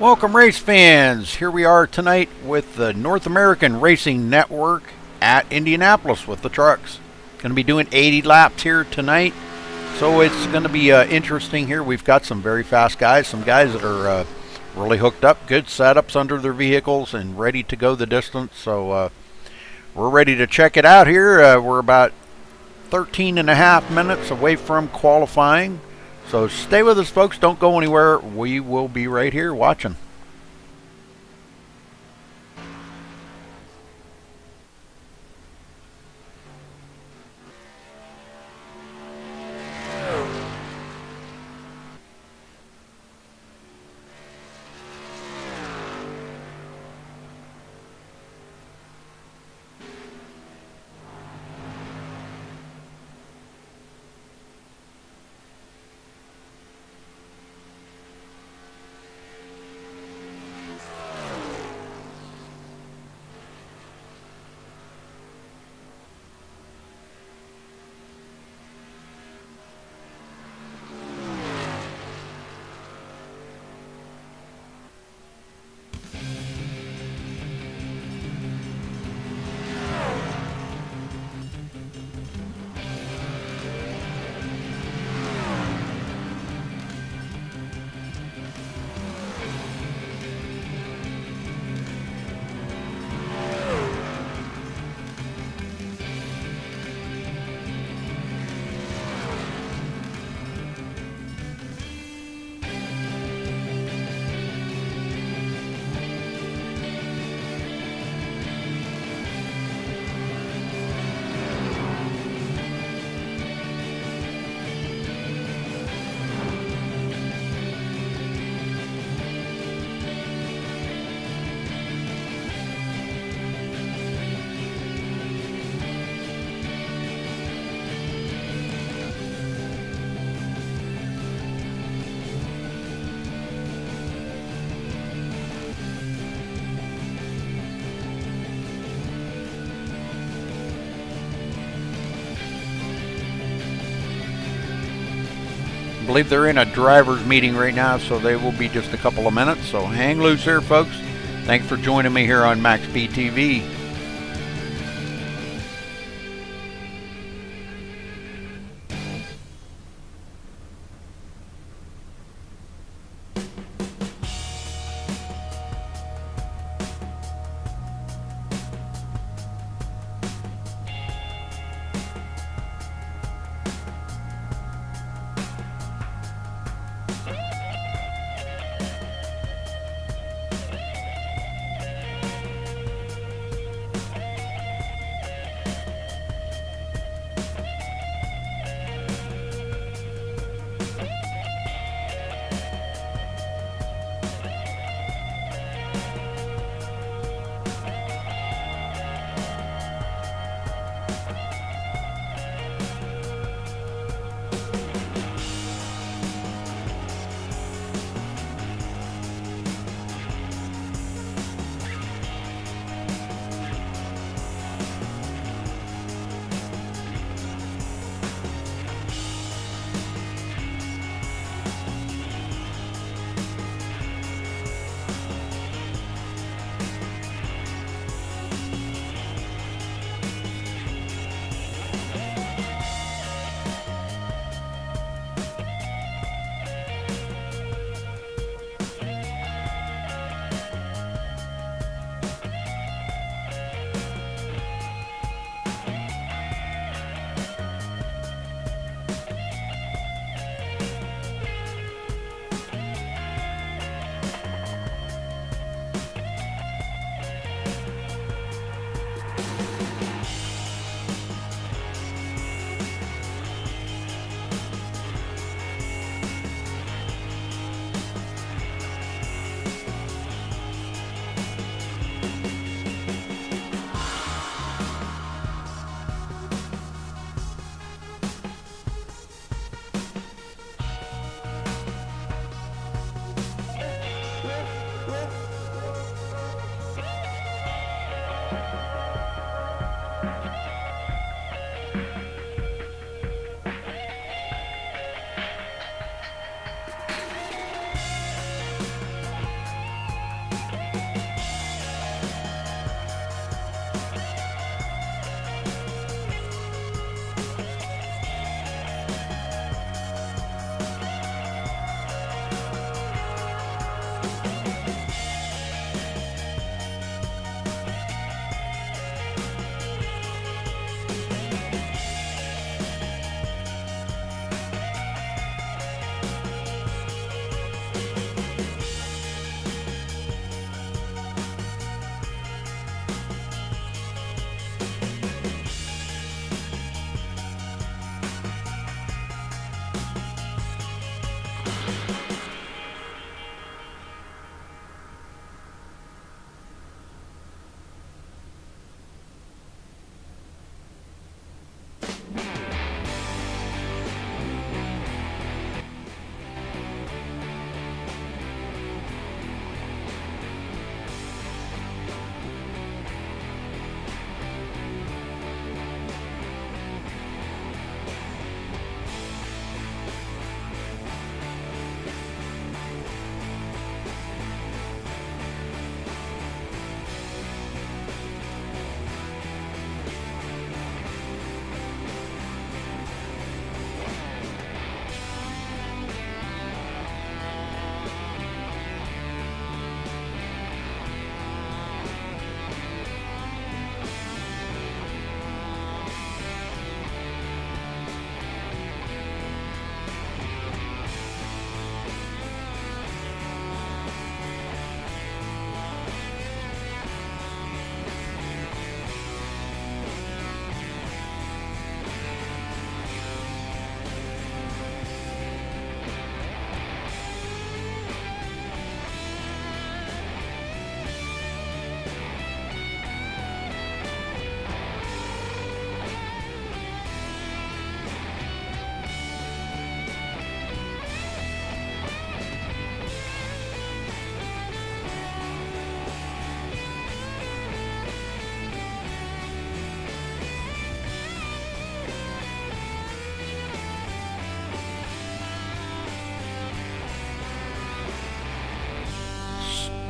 Welcome, race fans. Here we are tonight with the North American Racing Network at Indianapolis with the trucks. Going to be doing 80 laps here tonight, so it's going to be interesting here. We've got some very fast guys, some guys that are really hooked up, good setups under their vehicles and ready to go the distance. So we're ready to check it out here. We're about 13 and a half minutes away from qualifying. So stay with us, folks. Don't go anywhere. We will be right here watching. I believe they're in a driver's meeting right now, so they will be just a couple of minutes. So hang loose here, folks. Thanks for joining me here on MaxSpeedTV.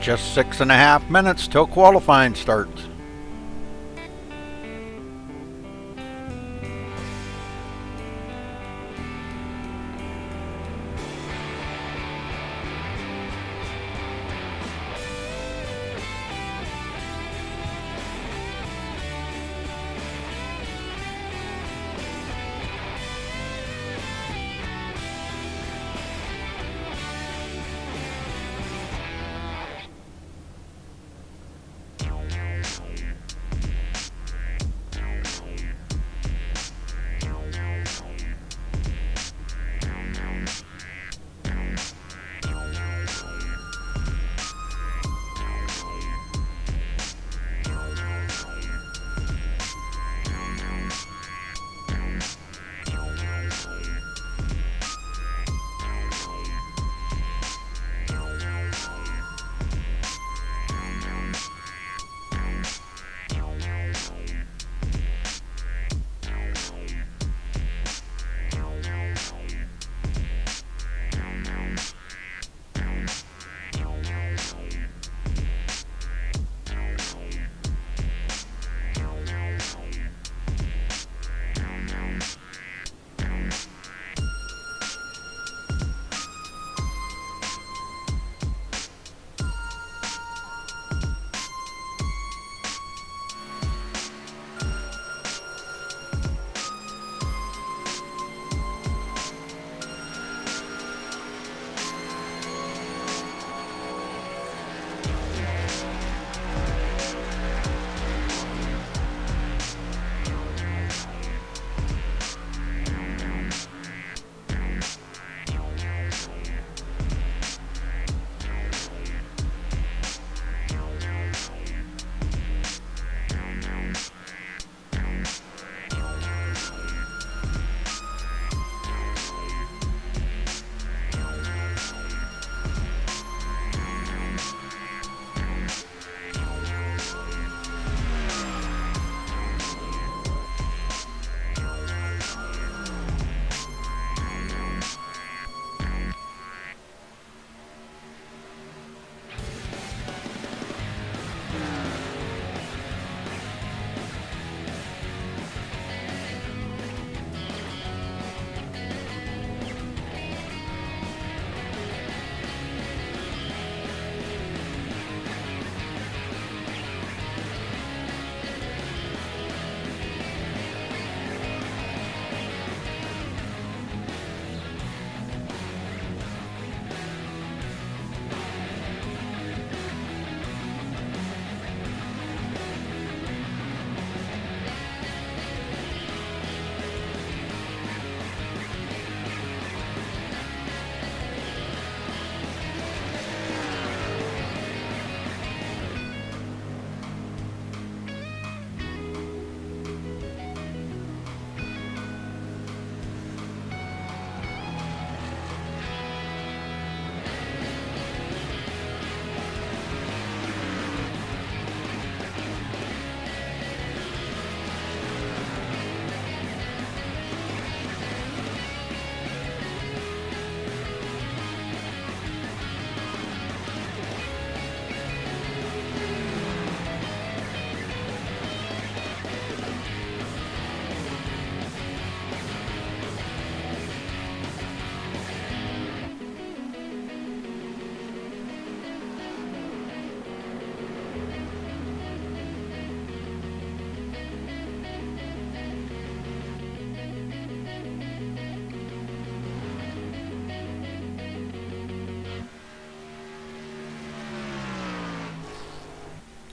Just 6.5 minutes till qualifying starts.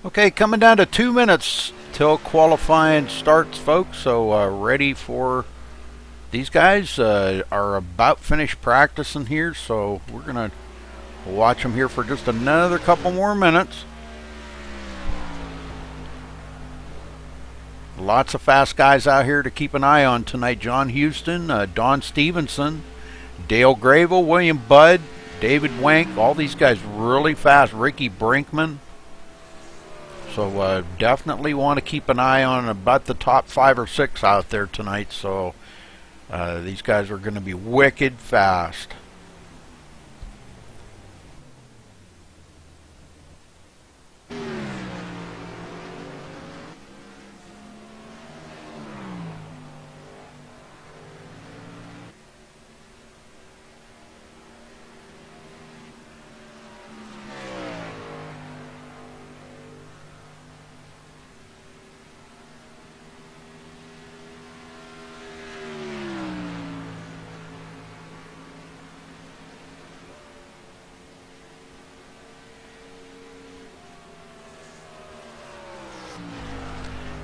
Okay, coming down to 2 minutes till qualifying starts, folks. So ready for these guys are about finished practicing here, so we're gonna watch them here for just another couple more minutes. Lots of fast guys out here to keep an eye on tonight. John Houston, Don Stevenson, Dale Gravel, William Budd, David Wank, all these guys really fast. Ricky Brinkman. So definitely want to keep an eye on about the top 5 or 6 out there tonight. So these guys are going to be wicked fast.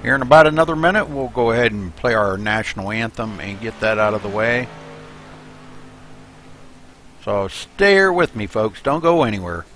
Here in about another minute, we'll go ahead and play our national anthem and get that out of the way. So stay here with me, folks. Don't go anywhere.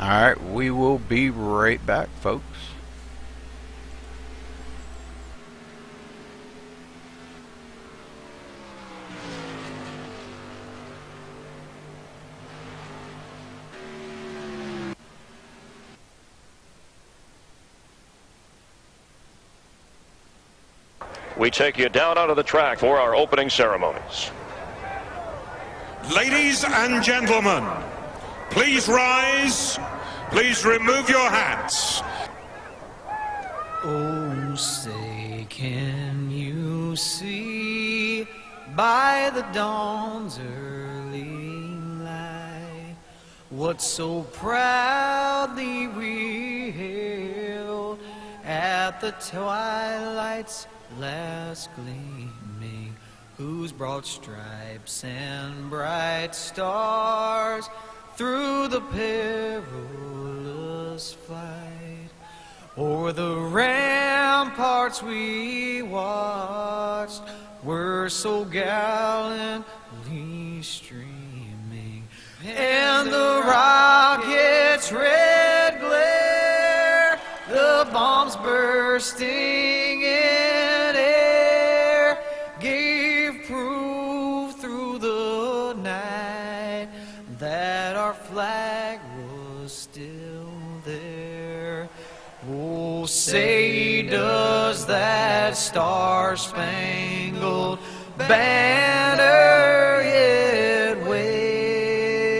Alright, we will be right back, folks. We take you down onto the track for our opening ceremonies. Ladies and gentlemen, please rise. Please remove your hats. Oh, say, can you see by the dawn's early light what so proudly we hailed at the twilight's last gleaming, whose broad stripes and bright stars through the perilous flight o'er the ramparts we watched were so gallantly streaming, and the rockets' red glare, the bombs bursting in air, gave proof through the night that our flag was still there. Oh, say, does that star-spangled banner yet wave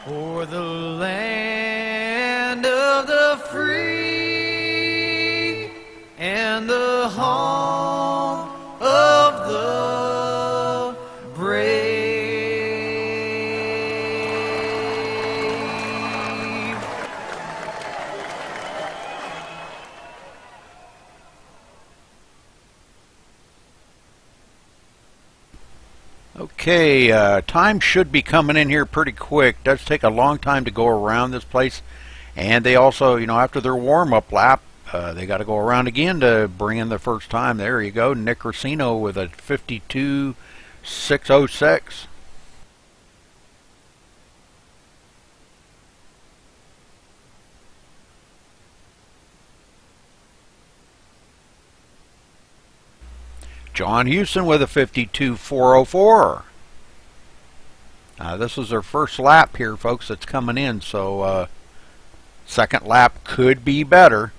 o'er the land of the free and the home of the brave? Okay, time should be coming in here pretty quick. It does take a long time to go around this place. And they also, you know, after their warm-up lap, they got to go around again to bring in the first time. There you go, Nick Racino with a 52.606. John Houston with a 52.404. This is their first lap here, folks, that's coming in, so second lap could be better.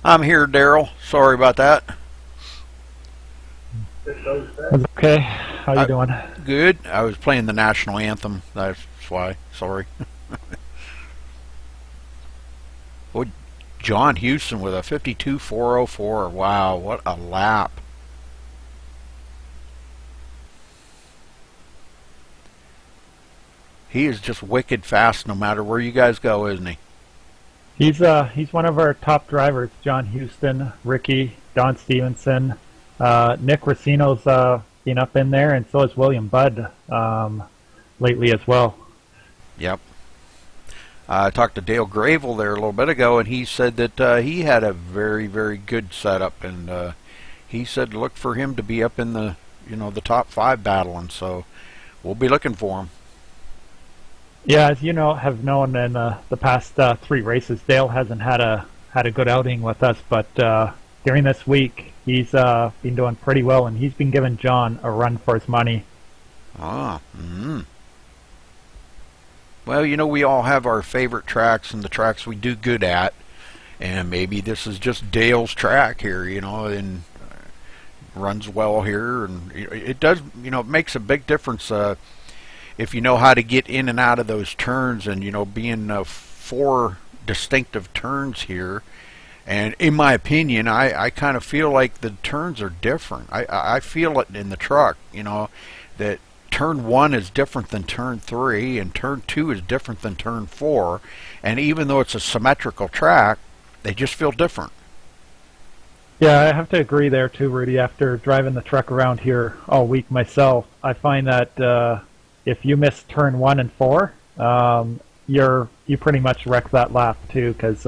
I'm here, Daryl. Sorry about that. That's okay. How you doing? Good. I was playing the national anthem. That's why. Sorry. Oh, John Houston with a 52.404. Wow, what a lap. He is just wicked fast no matter where you guys go, isn't he? He's one of our top drivers. John Houston, Ricky, Don Stevenson, Nick Racino's been up in there, and so is William Budd. lately as well. Yep. I talked to Dale Gravel there a little bit ago, and he said that he had a very, very good setup, and he said look for him to be up in the, the top 5 battling. So we'll be looking for him. Yeah, as you know, have known in the past 3 races, Dale hasn't had a good outing with us, but during this week he's been doing pretty well, and he's been giving John a run for his money. Ah. Mm-hmm. Well, we all have our favorite tracks and the tracks we do good at, and maybe this is just Dale's track here, and runs well here, and it does, it makes a big difference if you know how to get in and out of those turns, and being 4 distinctive turns here. And in my opinion, I kind of feel like the turns are different. I feel it in the truck, that turn 1 is different than turn 3, and turn 2 is different than turn 4. And even though it's a symmetrical track, they just feel different. Yeah, I have to agree there too, Rudy. After driving the truck around here all week myself, I find that if you miss turn 1 and 4, you pretty much wreck that lap too, because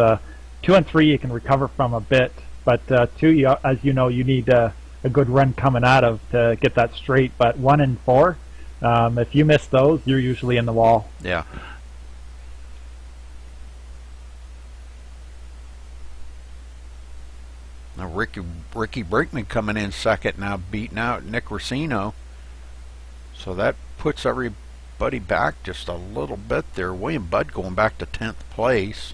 2 and 3 you can recover from a bit, but 2, as you know, you need a good run coming out of to get that straight. But 1 and 4, if you miss those, you're usually in the wall. Yeah. Now Ricky Brinkman coming in second now, beating out Nick Racino. So that puts everybody back just a little bit there. William Budd going back to 10th place.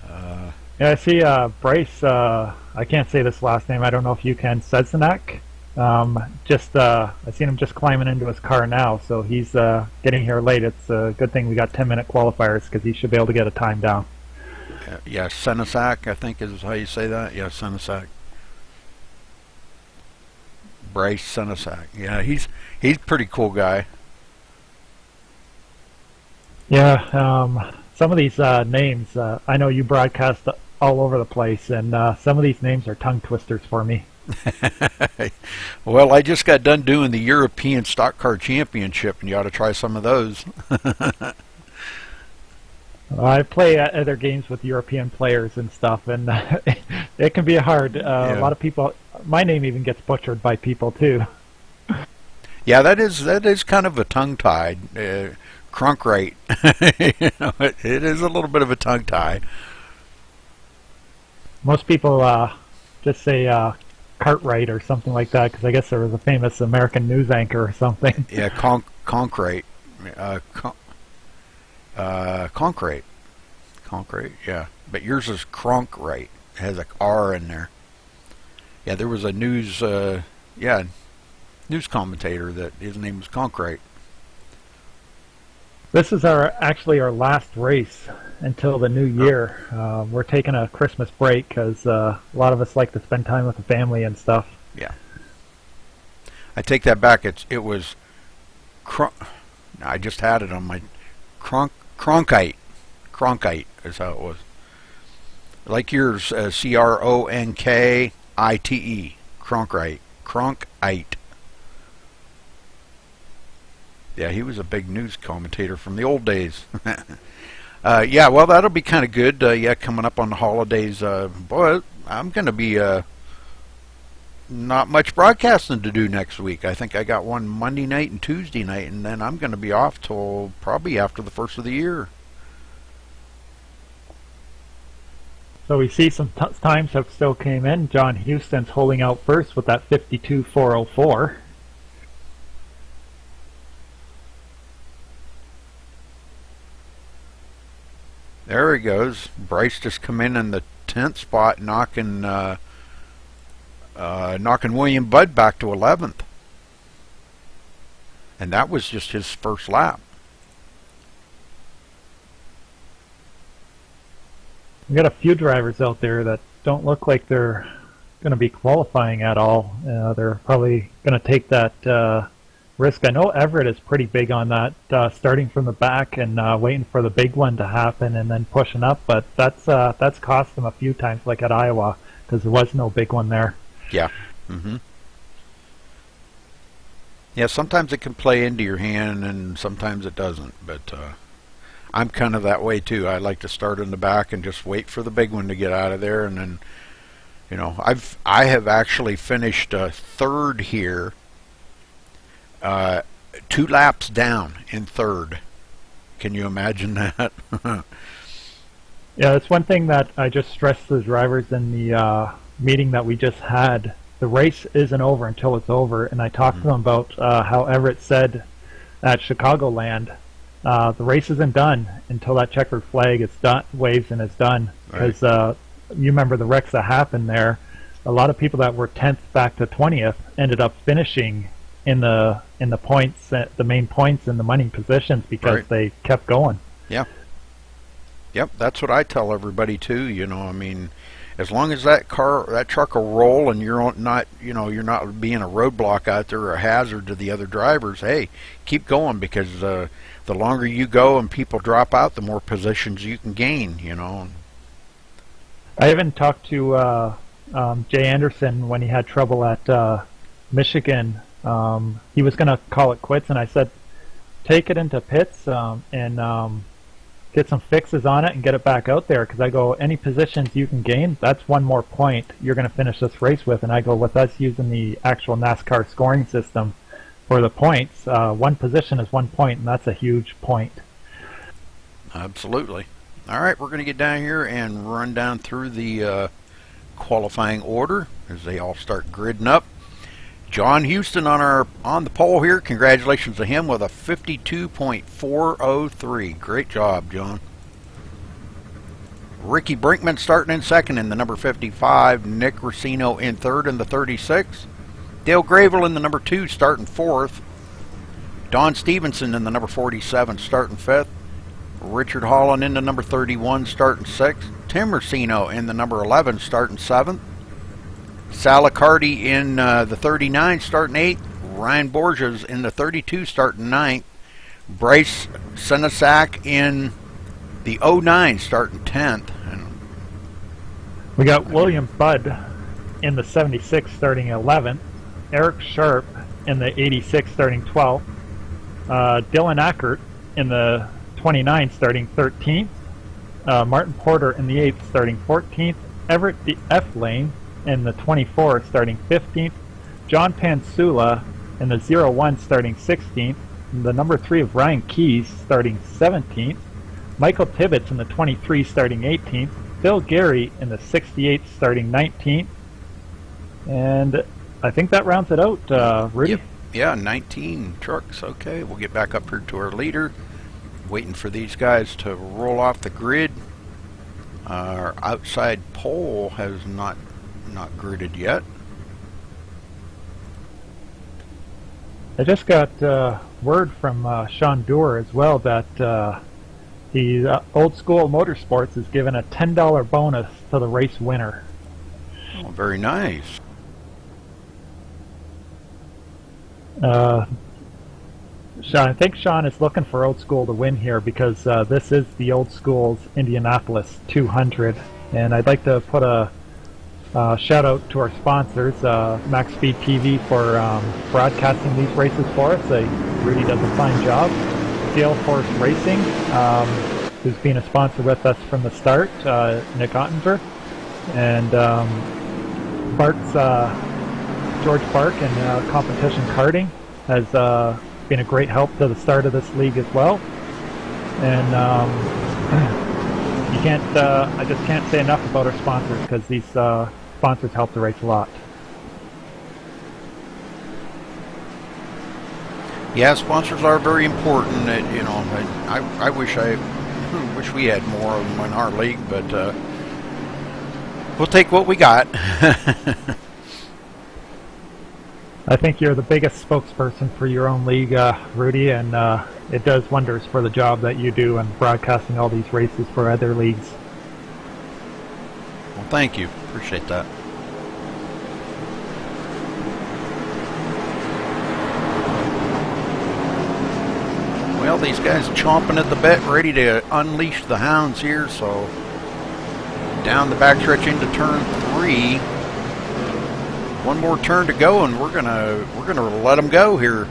Yeah, I see Bryce, I can't say this last name, I don't know if you can, Sedzenak. I seen him just climbing into his car now, so he's getting here late. It's a good thing we got 10-minute qualifiers, because he should be able to get a time down. Yeah, Senesac, I think is how you say that. Yeah, Senesac. Bryce Senesac. Yeah, he's a pretty cool guy. Yeah, some of these names, I know you broadcast all over the place, and some of these names are tongue twisters for me. Well, I just got done doing the European Stock Car Championship, and you ought to try some of those. I play other games with European players and stuff, and it can be hard. Yeah. A lot of people, my name even gets butchered by people too. Yeah, that is kind of a tongue-tied. Cronkrate. It is a little bit of a tongue tie. Most people just say Cartwright or something like that, because I guess there was a famous American news anchor or something. Yeah, Concrete. Concrete. Concrete, yeah. But yours is Cronkrate. It has a R in there. Yeah, there was a news commentator that his name was Concrete. This is actually our last race until the new year. We're taking a Christmas break because a lot of us like to spend time with the family and stuff. Yeah. I take that back. It was I just had it on my Cronkite. Cronkite is how it was. Like yours, Cronkite. Cronkite. Cronkite. Yeah, he was a big news commentator from the old days. Yeah, well, that'll be kind of good. Yeah, coming up on the holidays. Boy, I'm going to be not much broadcasting to do next week. I think I got one Monday night and Tuesday night, and then I'm going to be off till probably after the first of the year. So we see some times have still came in. John Houston's holding out first with that 52.404. There he goes. Bryce just come in the 10th spot, knocking William Budd back to 11th. And that was just his first lap. We got a few drivers out there that don't look like they're going to be qualifying at all. They're probably going to take that risk. I know Everett is pretty big on that, starting from the back and waiting for the big one to happen and then pushing up. But that's cost them a few times, like at Iowa, because there was no big one there. Yeah. Mm-hmm. Yeah, sometimes it can play into your hand and sometimes it doesn't, but I'm kind of that way too. I like to start in the back and just wait for the big one to get out of there, and then, you know, I have actually finished third here, 2 laps down in third. Can you imagine that? Yeah, that's one thing that I just stressed to the drivers in the meeting that we just had. The race isn't over until it's over, and I talked to them about how Everett said at Chicagoland, the race isn't done until that checkered flag is done, waves and is done. Because you remember the wrecks that happened there. A lot of people that were 10th back to 20th ended up finishing in the points, the main points in the money positions because they kept going. Yeah. Yep, that's what I tell everybody too. You know, I mean, as long as that truck will roll and you're not, you know, you're not being a roadblock out there or a hazard to the other drivers. Hey, keep going, because the longer you go and people drop out, the more positions you can gain. You know. I even talked to Jay Anderson when he had trouble at Michigan. He was going to call it quits, and I said, take it into pits and get some fixes on it and get it back out there, because I go, any positions you can gain, that's one more point you're going to finish this race with. And I go, with us using the actual NASCAR scoring system for the points, one position is 1 point, and that's a huge point. Absolutely. All right, we're going to get down here and run down through the qualifying order as they all start gridding up. John Houston on the pole here. Congratulations to him with a 52.403. Great job, John. Ricky Brinkman starting in second in the number 55. Nick Racino in third in the 36. Dale Gravel in the number 2 starting fourth. Don Stevenson in the number 47 starting fifth. Richard Holland in the number 31 starting sixth. Tim Racino in the number 11 starting seventh. Sal Accardi in the 39 starting 8th. Ryan Borges in the 32 starting 9th. Bryce Senesac in the 09 starting 10th. And we got William Budd in the 76 starting 11th. Eric Sharp in the 86 starting 12th. Dylan Ackert in the 29 starting 13th. Martin Porter in the 8th starting 14th. Everett the F lane in the 24 starting 15th. John Pansula in the 01 starting 16th. And the number 3 of Ryan Keys starting 17th. Michael Tibbetts in the 23 starting 18th. Phil Gary in the 68 starting 19th. And I think that rounds it out, Rudy. Yep. Yeah, 19 trucks. Okay, we'll get back up here to our leader. Waiting for these guys to roll off the grid. Our outside pole has not gridded yet. I just got word from Sean Doer as well that the Old School Motorsports is giving a $10 bonus to the race winner. Oh, very nice. I think Sean is looking for Old School to win here, because this is the Old School's Indianapolis 200, and I'd like to put a shout out to our sponsors, MaxSpeedTV for broadcasting these races for us. Rudy does a fine job. Gale Force Racing, who's been a sponsor with us from the start, Nick Ottinger, and George Bark and Competition Karting has been a great help to the start of this league as well. And I just can't say enough about our sponsors, because these sponsors help the race a lot. Yeah, sponsors are very important. You know, I wish we had more of them in our league, but we'll take what we got. I think you're the biggest spokesperson for your own league, Rudy, and it does wonders for the job that you do in broadcasting all these races for other leagues. Well, thank you. Appreciate that. Well, these guys chomping at the bit, ready to unleash the hounds here, so down the backstretch into turn 3. One more turn to go, and we're gonna let them go here.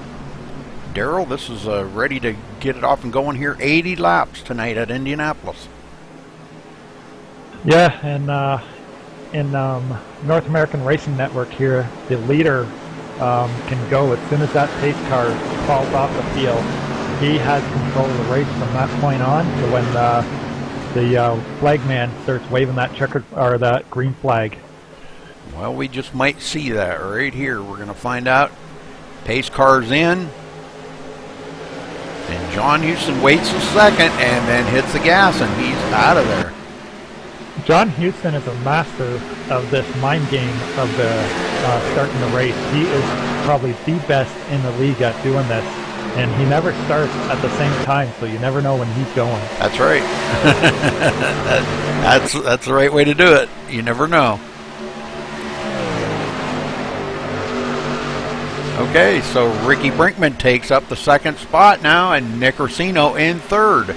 Daryl, this is ready to get it off and going here. 80 laps tonight at Indianapolis. Yeah, and in North American Racing Network here, the leader can go as soon as that pace car falls off the field. He has control of the race from that point on to when the flag man starts waving that checkered or that green flag. Well, we just might see that right here. We're going to find out. Pace car's in. And John Houston waits a second and then hits the gas, and he's out of there. John Houston is a master of this mind game of the starting the race. He is probably the best in the league at doing this, and he never starts at the same time, so you never know when he's going. That's right. That's the right way to do it. You never know. Okay, so Ricky Brinkman takes up the second spot now, and Nick Racino in third.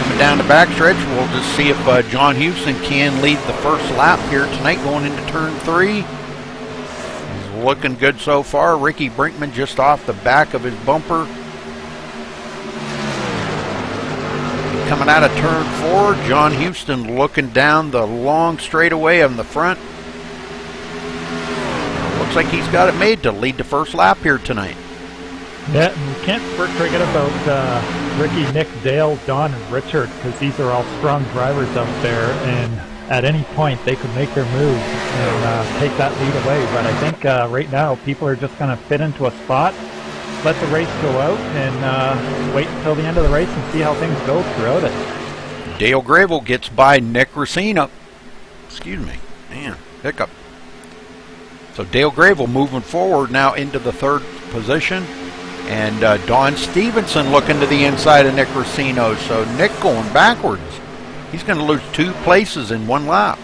Coming down the backstretch, we'll just see if John Houston can lead the first lap here tonight going into turn 3. He's looking good so far. Ricky Brinkman just off the back of his bumper. Coming out of turn 4, John Houston looking down the long straightaway on the front. Looks like he's got it made to lead the first lap here tonight. Yeah, and we can't forget about Ricky, Nick, Dale, Don, and Richard, because these are all strong drivers out there, and at any point they could make their move and take that lead away. But I think right now people are just going to fit into a spot, let the race go out, and wait until the end of the race and see how things go throughout it. Dale Gravel gets by Nick Racino. Excuse me. Man, hiccup. So Dale Gravel moving forward now into the third position. And Don Stevenson looking to the inside of Nick Racino. So Nick going backwards. He's going to lose 2 places in 1 lap.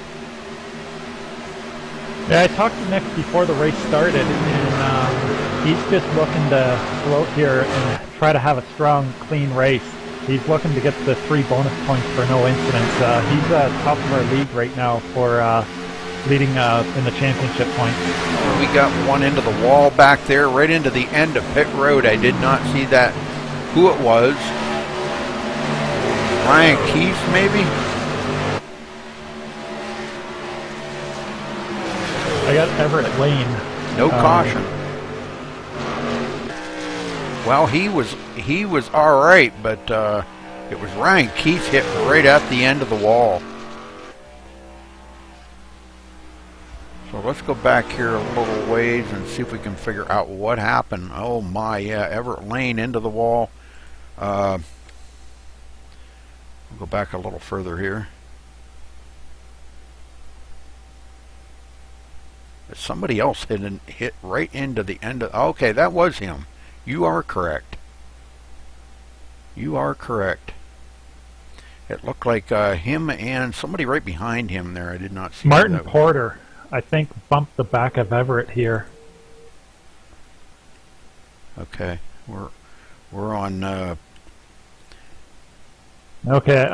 Yeah, I talked to Nick before the race started, and he's just looking to go out here and try to have a strong, clean race. He's looking to get the 3 bonus points for no incidents. He's top of our league right now for leading in the championship points. We got one into the wall back there, right into the end of pit road. I did not see that, who it was. Ryan Keith, maybe? I got Everett Lane. No caution. Well, he was all right, but it was Ryan Keith hit right at the end of the wall. So let's go back here a little ways and see if we can figure out what happened. Oh my, yeah, Everett Lane into the wall. We'll go back a little further here. Somebody else hit right into the end of... Okay, that was him. You are correct. You are correct. It looked like him and somebody right behind him there. I did not see Martin Porter, I think, bumped the back of Everett here. Okay, we're on. Okay,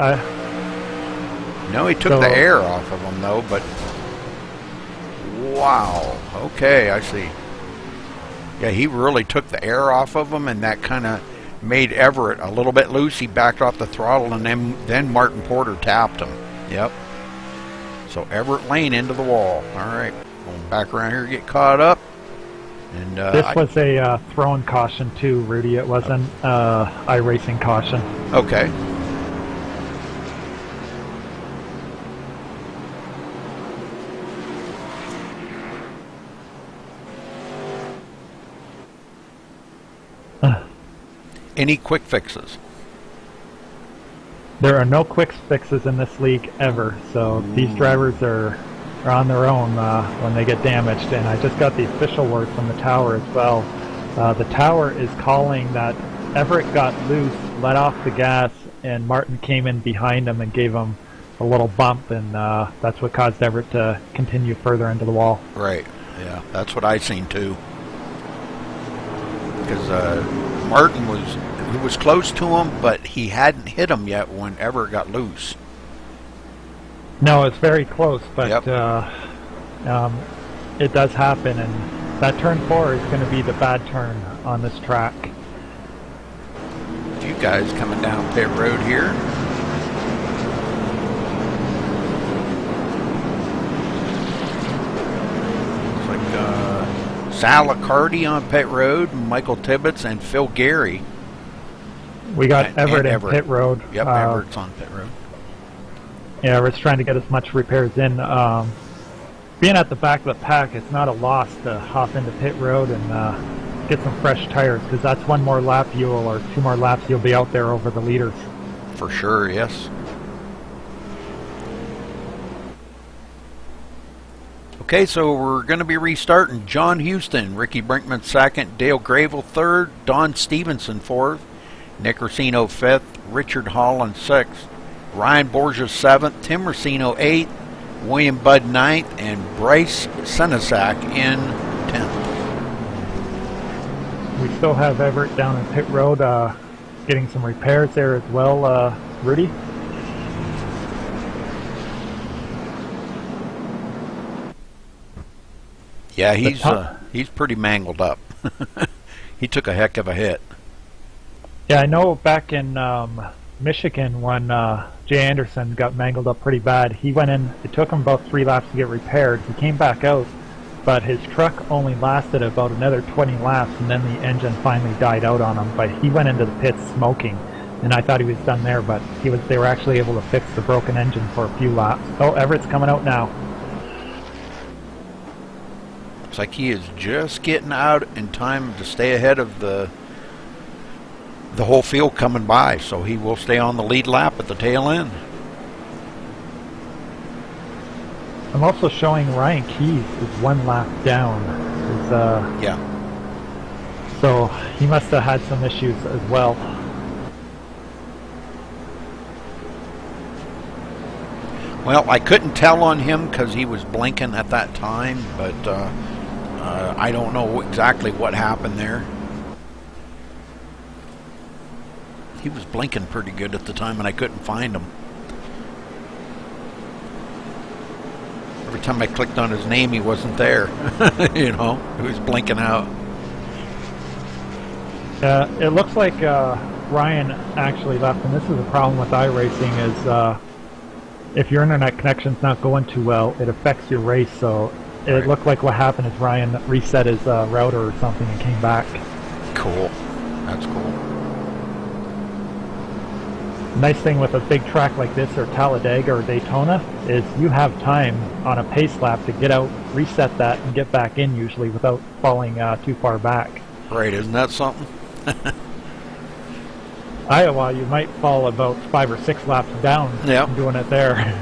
No, he took the air off of him though. But wow. Okay, I see. Yeah, he really took the air off of him, and that kind of made Everett a little bit loose. He backed off the throttle, and then Martin Porter tapped him. Yep. So Everett Lane into the wall. All right, going back around here, get caught up. And this was a throwing caution too, Rudy. It wasn't iRacing caution. Okay. Any quick fixes? There are no quick fixes in this league ever, so these drivers are on their own when they get damaged. And I just got the official word from the tower as well. The tower is calling that Everett got loose, let off the gas, and Martin came in behind him and gave him a little bump, and that's what caused Everett to continue further into the wall. Right, yeah, that's what I seen too. Because Martin was close to him, but he hadn't hit him yet when Everett got loose. No, it's very close, but yep. It does happen, and That turn 4 is going to be the bad turn on this track. A few guys coming down pit road here. Looks like Sal Accardi on pit road, Michael Tibbetts, and Phil Gary. We got And Everett in Everett. pit road. Yep, Everett's on pit road. Yeah, Everett's trying to get as much repairs in. Being at the back of the pack, it's not a loss to hop into pit road and get some fresh tires, because that's one more lap or 2 more laps you'll be out there over the leaders. For sure, yes. Okay, so we're going to be restarting. John Houston, Ricky Brinkman 2nd, Dale Gravel 3rd, Don Stevenson 4th, Nick Racino 5th, Richard Holland 6th, Ryan Borges 7th, Tim Racino 8th, William Budd 9th, and Bryce Senesac in 10th. We still have Everett down in pit road getting some repairs there as well, Rudy. Yeah, he's pretty mangled up. He took a heck of a hit. Yeah, I know back in Michigan when Jay Anderson got mangled up pretty bad. He went in, it took him about 3 laps to get repaired. He came back out, but his truck only lasted about another 20 laps, and then the engine finally died out on him. But he went into the pits smoking, and I thought he was done there, but they were actually able to fix the broken engine for a few laps. Oh, Everett's coming out now. Looks like he is just getting out in time to stay ahead of the whole field coming by, so he will stay on the lead lap at the tail end. I'm also showing Ryan Keyes is 1 lap down. Yeah. So he must have had some issues as well. Well, I couldn't tell on him because he was blinking at that time, but I don't know exactly what happened there. He was blinking pretty good at the time, and I couldn't find him. Every time I clicked on his name, he wasn't there. You know, he was blinking out. It looks like Ryan actually left, and this is a problem with iRacing, is if your internet connection's not going too well, it affects your race. So it looked like what happened is Ryan reset his router or something and came back. Cool. That's cool. Nice thing with a big track like this, or Talladega or Daytona, is you have time on a pace lap to get out, reset that, and get back in usually without falling too far back. Right, isn't that something? Iowa, you might fall about 5 or 6 laps down from doing it there.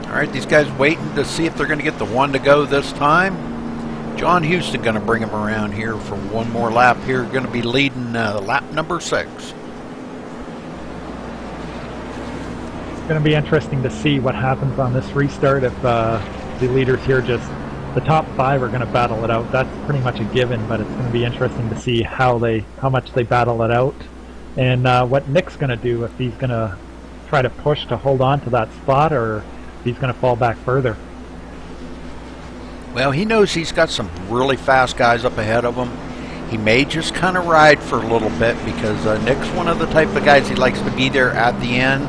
All right, these guys waiting to see if they're going to get the 1 to go this time. John Houston going to bring him around here for 1 more lap here. Going to be leading lap number 6. It's going to be interesting to see what happens on this restart if the leaders here the top 5 are going to battle it out. That's pretty much a given, but it's going to be interesting to see how much they battle it out, and what Nick's going to do, if he's going to try to push to hold on to that spot, or he's going to fall back further. Well, he knows he's got some really fast guys up ahead of him. He may just kind of ride for a little bit because Nick's one of the type of guys he likes to be there at the end,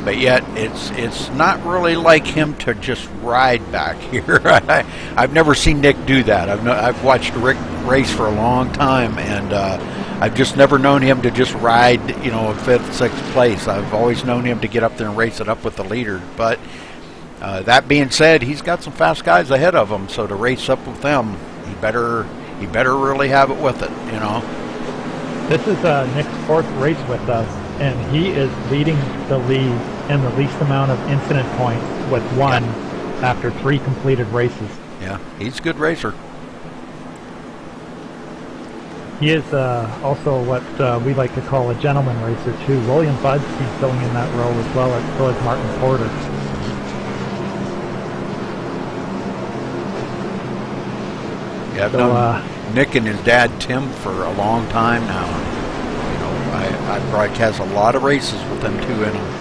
but yet it's not really like him to just ride back here. I've never seen Nick do that. I've watched Rick race for a long time, and I've just never known him to just ride, you know, in 5th, 6th place. I've always known him to get up there and race it up with the leader, but that being said, he's got some fast guys ahead of him, so to race up with them, he better really have it with it, you know. This is Nick's 4th race with us, and he is leading the lead in the least amount of incident points with 1 after 3 completed races. Yeah, he's a good racer. He is also what we like to call a gentleman racer too. William Budd's been filling in that role as well, as well as Martin Porter. Yeah, I've known Nick and his dad Tim for a long time now. You I broadcast a lot of races with them two in them.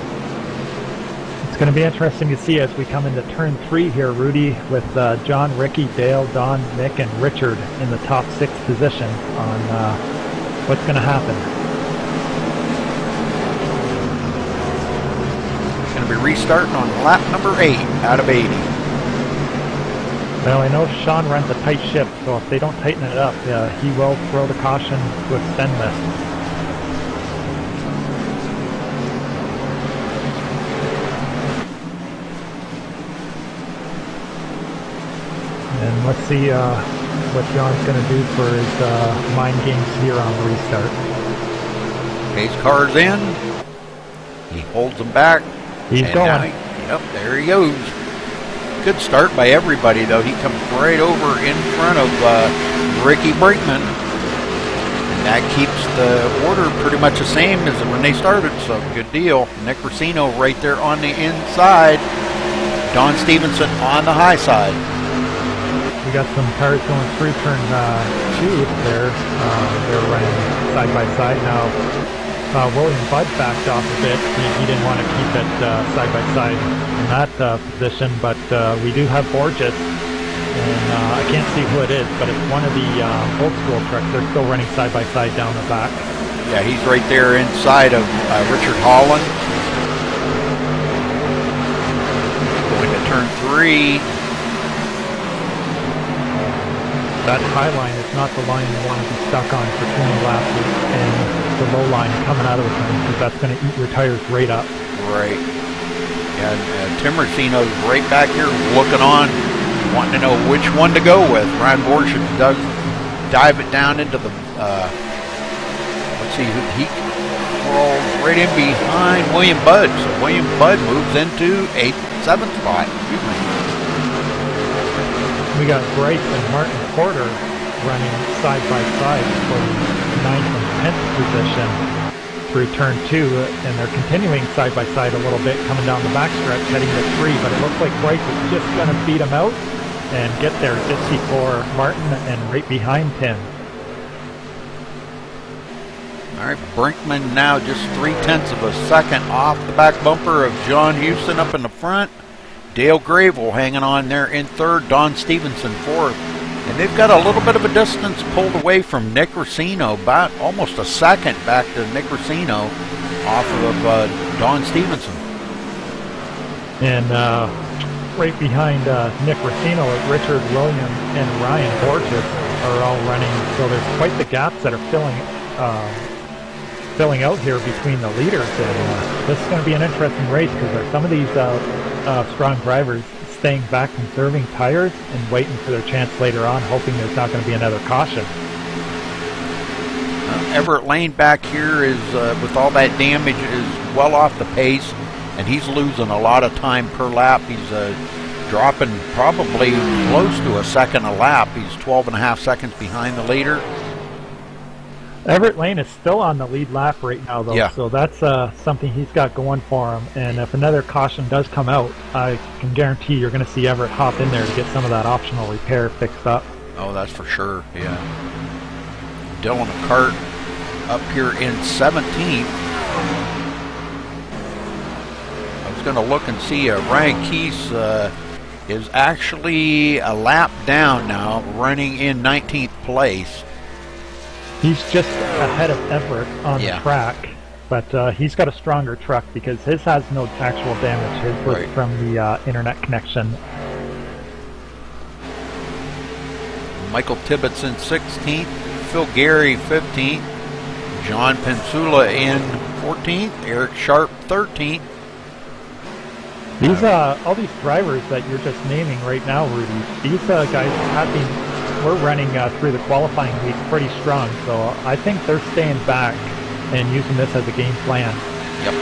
It's going to be interesting to see as we come into turn 3 here, Rudy, with John, Ricky, Dale, Don, Nick, and Richard in the top 6 position on what's going to happen. It's going to be restarting on lap number 8 out of 80. Well, I know Sean runs a tight ship, so if they don't tighten it up, he will throw the caution to extend this. And let's see what John's going to do for his mind games here on the restart. Pace car's in. He holds them back. He's and going. Yep, there he goes. Good start by everybody, though. He comes right over in front of Ricky Brinkman. And that keeps the order pretty much the same as when they started, so good deal. Nick Racino right there on the inside. Don Stevenson on the high side. We got some cars going through turn 2 there. They're running side by side now. William Budd backed off a bit. He didn't want to keep it side by side in that position, but we do have Borges, and I can't see who it is, but it's one of the old school trucks. They're still running side by side down the back. Yeah, he's right there inside of Richard Holland. Going to turn 3. That high line is not the line you want to be stuck on for 20 laps, and the low line coming out of the turn, because that's going to eat your tires right up. Right. Yeah, Tim Racino's right back here looking on, wanting to know which one to go with. Ryan Borges does dive it down into the, let's see, he rolls right in behind William Budd. So William Budd moves into 7th spot. Excuse me. We got Bryce and Martin Porter running side by side for 9th and 10th position through turn 2, and they're continuing side by side a little bit, coming down the backstretch, heading to 3, but it looks like Bryce is just going to beat him out and get there just before Martin and right behind Tim. All right, Brinkman now just 0.3 of a second off the back bumper of John Houston up in the front. Dale Grable hanging on there in 3rd, Don Stevenson 4th. And they've got a little bit of a distance pulled away from Nick Racino, about almost a second back to Nick Racino off of Don Stevenson. And right behind Nick Racino, Richard Williams and Ryan Borges are all running, so there's quite the gaps that are filling out here between the leaders. And this is going to be an interesting race, because there's some of these strong drivers staying back, conserving tires, and waiting for their chance later on, hoping there's not going to be another caution. Everett Lane back here is, with all that damage, is well off the pace, and he's losing a lot of time per lap. He's dropping probably close to a second a lap. He's 12.5 seconds behind the leader. Everett Lane is still on the lead lap right now, though, so that's something he's got going for him. And if another caution does come out, I can guarantee you're going to see Everett hop in there to get some of that optional repair fixed up. Oh, that's for sure, yeah. Dylan Cart up here in 17th. I was going to look and see Ryan Keese is actually a lap down now, running in 19th place. He's just ahead of Everett on the track, but he's got a stronger truck because his has no actual damage. His was from the internet connection. Michael Tibbetts in 16th, Phil Gary 15th, John Pensula in 14th, Eric Sharp 13th. These all these drivers that you're just naming right now, Rudy, these guys have been. We're running through the qualifying week pretty strong, so I think they're staying back and using this as a game plan. Yep.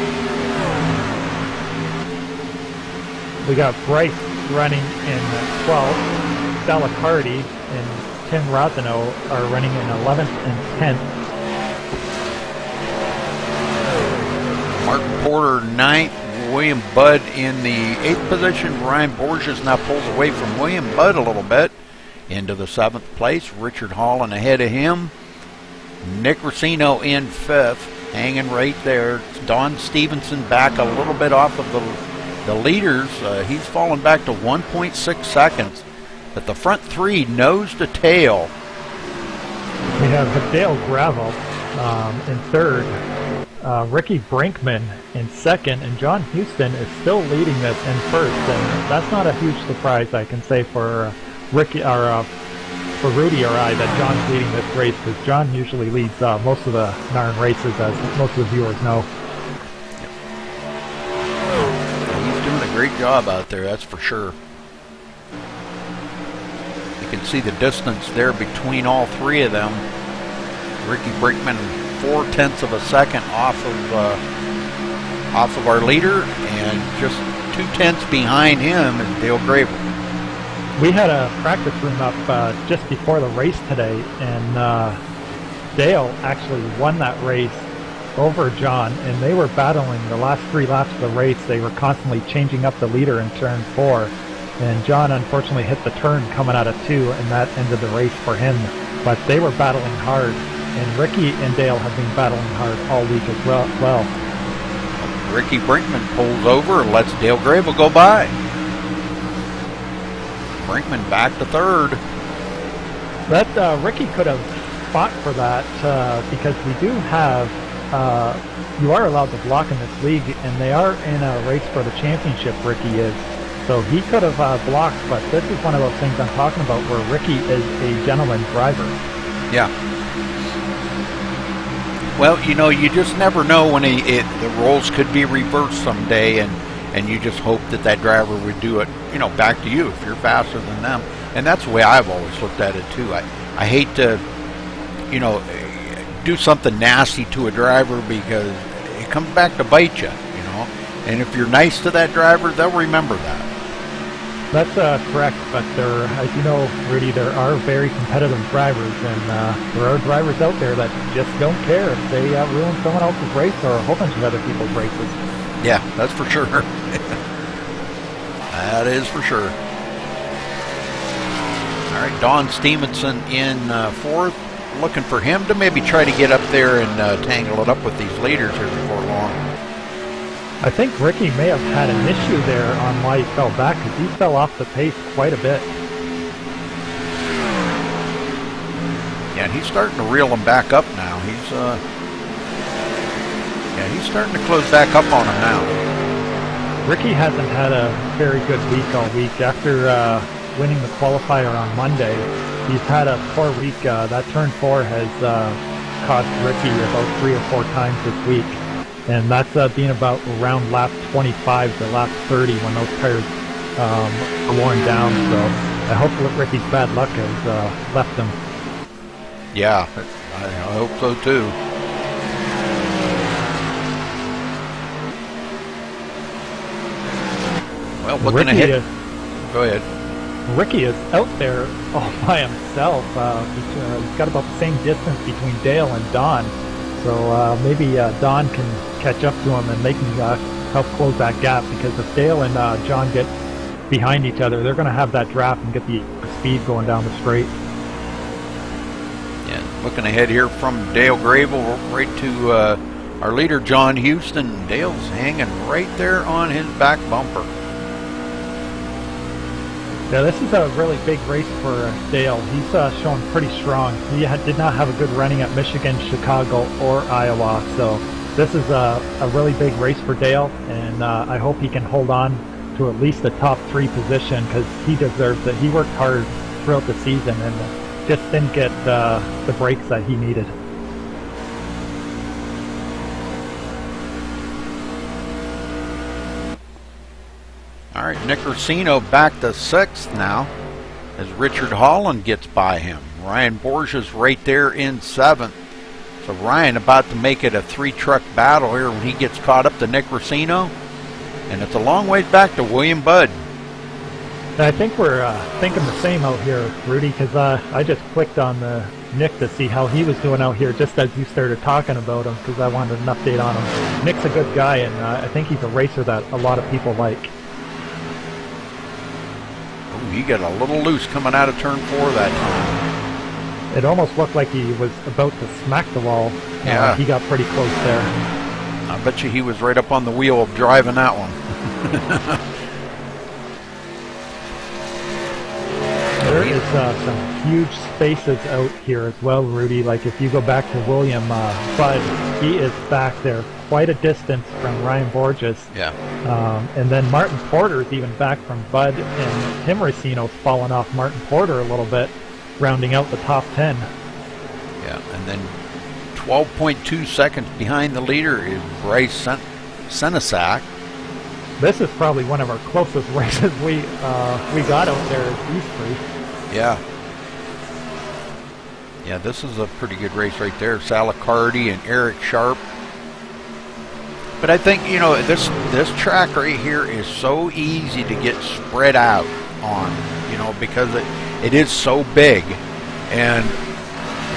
We got Bryce running in 12th, Stella Cardi and Tim Rosano are running in 11th and 10th. Martin Porter 9th, William Budd in the 8th position. Ryan Borges now pulls away from William Budd a little bit into the 7th place. Richard Holland ahead of him. Nick Racino in 5th. hanging right there. Don Stevenson back a little bit off of the leaders. He's fallen back to 1.6 seconds. But the front three, nose to tail. We have Dale Gravel in third, Ricky Brinkman in second, and John Houston is still leading this in first. And that's not a huge surprise, I can say, for Ricky or for Rudy or I, that John's leading this race, because John usually leads most of the NARN races, as most of the viewers know. He's doing a great job out there, that's for sure. You can see the distance there between all three of them. Ricky Brinkman 0.4 of a second off of our leader, and just 0.2 behind him is Dale Gravel. We had a practice room up just before the race today, and Dale actually won that race over John, and they were battling the last 3 laps of the race. They were constantly changing up the leader in turn 4, and John unfortunately hit the turn coming out of 2, and that ended the race for him. But they were battling hard, and Ricky and Dale have been battling hard all week as well. Ricky Brinkman pulls over and lets Dale Gravel go by. Brinkman back to third. That Ricky could have fought for that because we do have, you are allowed to block in this league, and they are in a race for the championship, Ricky is. So he could have blocked, but this is one of those things I'm talking about where Ricky is a gentleman driver. Yeah. Well, you know, you just never know when the roles could be reversed someday, and you just hope that driver would do it, you know, back to you if you're faster than them. And that's the way I've always looked at it too. I hate to, you know, do something nasty to a driver because it comes back to bite you, you know. And if you're nice to that driver, they'll remember that. That's correct, but there, as you know, Rudy, there are very competitive drivers, and there are drivers out there that just don't care if they ruin someone else's race or a whole bunch of other people's races. Yeah, that's for sure. That is for sure. All right, Don Stevenson in fourth. Looking for him to maybe try to get up there and tangle it up with these leaders here before long. I think Ricky may have had an issue there on why he fell back, because he fell off the pace quite a bit. Yeah, he's starting to reel him back up now. He's starting to close back up on him now. Ricky hasn't had a very good week all week. After winning the qualifier on Monday, he's had a poor week. That turn 4 has cost Ricky about 3 or 4 times this week. And that's been about around lap 25 to lap 30 when those tires are worn down. So I hope that Ricky's bad luck has left him. Yeah, I hope so too. Well, looking ahead. Go ahead. Ricky is out there all by himself. He's got about the same distance between Dale and Don. So maybe Don can catch up to him and they can help close that gap, because if Dale and John get behind each other, they're going to have that draft and get the speed going down the straight. Yeah, looking ahead here from Dale Gravel right to our leader John Houston. Dale's hanging right there on his back bumper. Yeah, this is a really big race for Dale. He's shown pretty strong. He did not have a good running at Michigan, Chicago, or Iowa. So this is a really big race for Dale, and I hope he can hold on to at least the top 3 position, because he deserves it. He worked hard throughout the season and just didn't get the breaks that he needed. All right, Nick Racino back to 6th now as Richard Holland gets by him. Ryan Borges right there in 7th. So Ryan about to make it a 3-truck battle here when he gets caught up to Nick Racino. And it's a long ways back to William Budd. I think we're thinking the same out here, Rudy, because I just clicked on Nick to see how he was doing out here just as you started talking about him, because I wanted an update on him. Nick's a good guy, and I think he's a racer that a lot of people like. He got a little loose coming out of turn 4 that time. It almost looked like he was about to smack the wall. Yeah. He got pretty close there. I bet you he was right up on the wheel of driving that one. There is some huge spaces out here as well, Rudy. Like if you go back to William Budd, he is back there quite a distance from Ryan Borges. Yeah. And then Martin Porter is even back from Budd, and Tim Racino's fallen off Martin Porter a little bit, rounding out the top 10. Yeah, and then 12.2 seconds behind the leader is Bryce Senesac. This is probably one of our closest races we got out there at Eastbury. Yeah. Yeah, this is a pretty good race right there. Salicardi and Eric Sharp. But I think, you know, this track right here is so easy to get spread out on, you know, because it is so big. And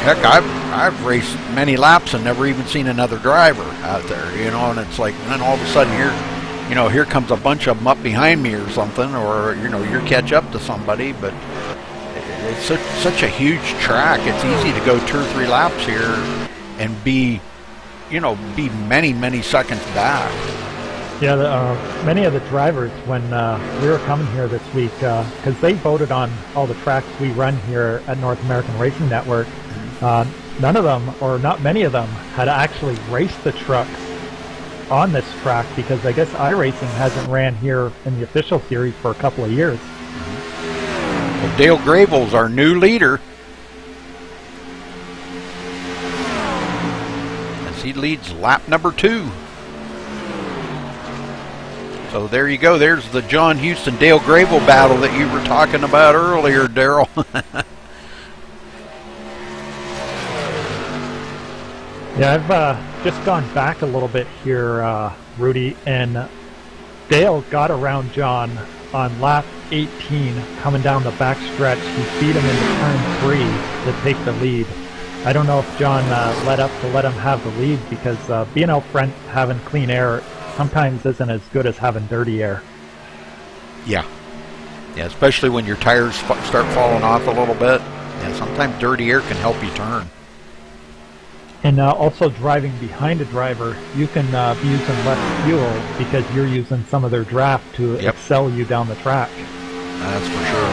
heck, I've raced many laps and never even seen another driver out there, you know, and it's like, and then all of a sudden here comes a bunch of them up behind me or something, or, you know, you catch up to somebody. But it's such a huge track. It's easy to go 2 or 3 laps here and be many seconds back. Yeah, many of the drivers, when we were coming here this week, because they voted on all the tracks we run here at North American Racing Network, none of them, or not many of them, had actually raced the trucks on this track, because I guess iRacing hasn't ran here in the official series for a couple of years. Well, Dale Gravel's our new leader. He leads lap number 2. So there you go. There's the John Houston Dale Gravel battle that you were talking about earlier, Daryl. Yeah, I've just gone back a little bit here, Rudy, and Dale got around John on lap 18 coming down the back stretch. He beat him into turn 3 to take the lead. I don't know if John let up to let him have the lead, because being out front having clean air sometimes isn't as good as having dirty air. Yeah, especially when your tires start falling off a little bit. Yeah, sometimes dirty air can help you turn. And also driving behind a driver, you can be using less fuel because you're using some of their draft to excel you down the track. That's for sure.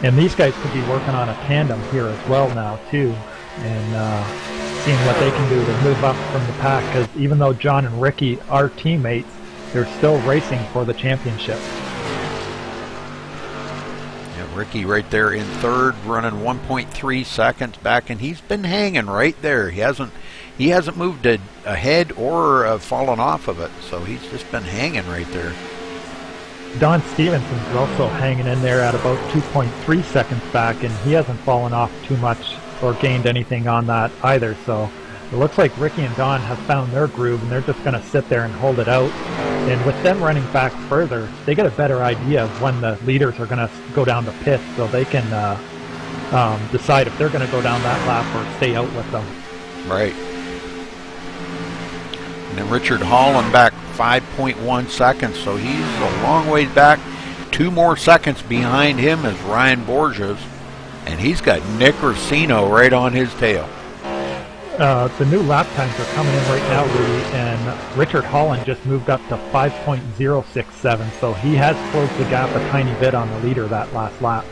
And these guys could be working on a tandem here as well now, too, and seeing what they can do to move up from the pack, because even though John and Ricky are teammates, they're still racing for the championship. Yeah, Ricky right there in third, running 1.3 seconds back, and he's been hanging right there. He hasn't moved ahead or fallen off of it, so he's just been hanging right there. Don Stevenson's also hanging in there at about 2.3 seconds back, and he hasn't fallen off too much or gained anything on that either. So it looks like Ricky and Don have found their groove, and they're just going to sit there and hold it out. And with them running back further, they get a better idea of when the leaders are going to go down to pit, so they can decide if they're going to go down that lap or stay out with them. Right. And then Richard Holland back 5.1 seconds, so he's a long ways back. 2 more seconds behind him is Ryan Borges, and he's got Nick Racino right on his tail. The new lap times are coming in right now, Rudy, and Richard Holland just moved up to 5.067, so he has closed the gap a tiny bit on the leader that last lap.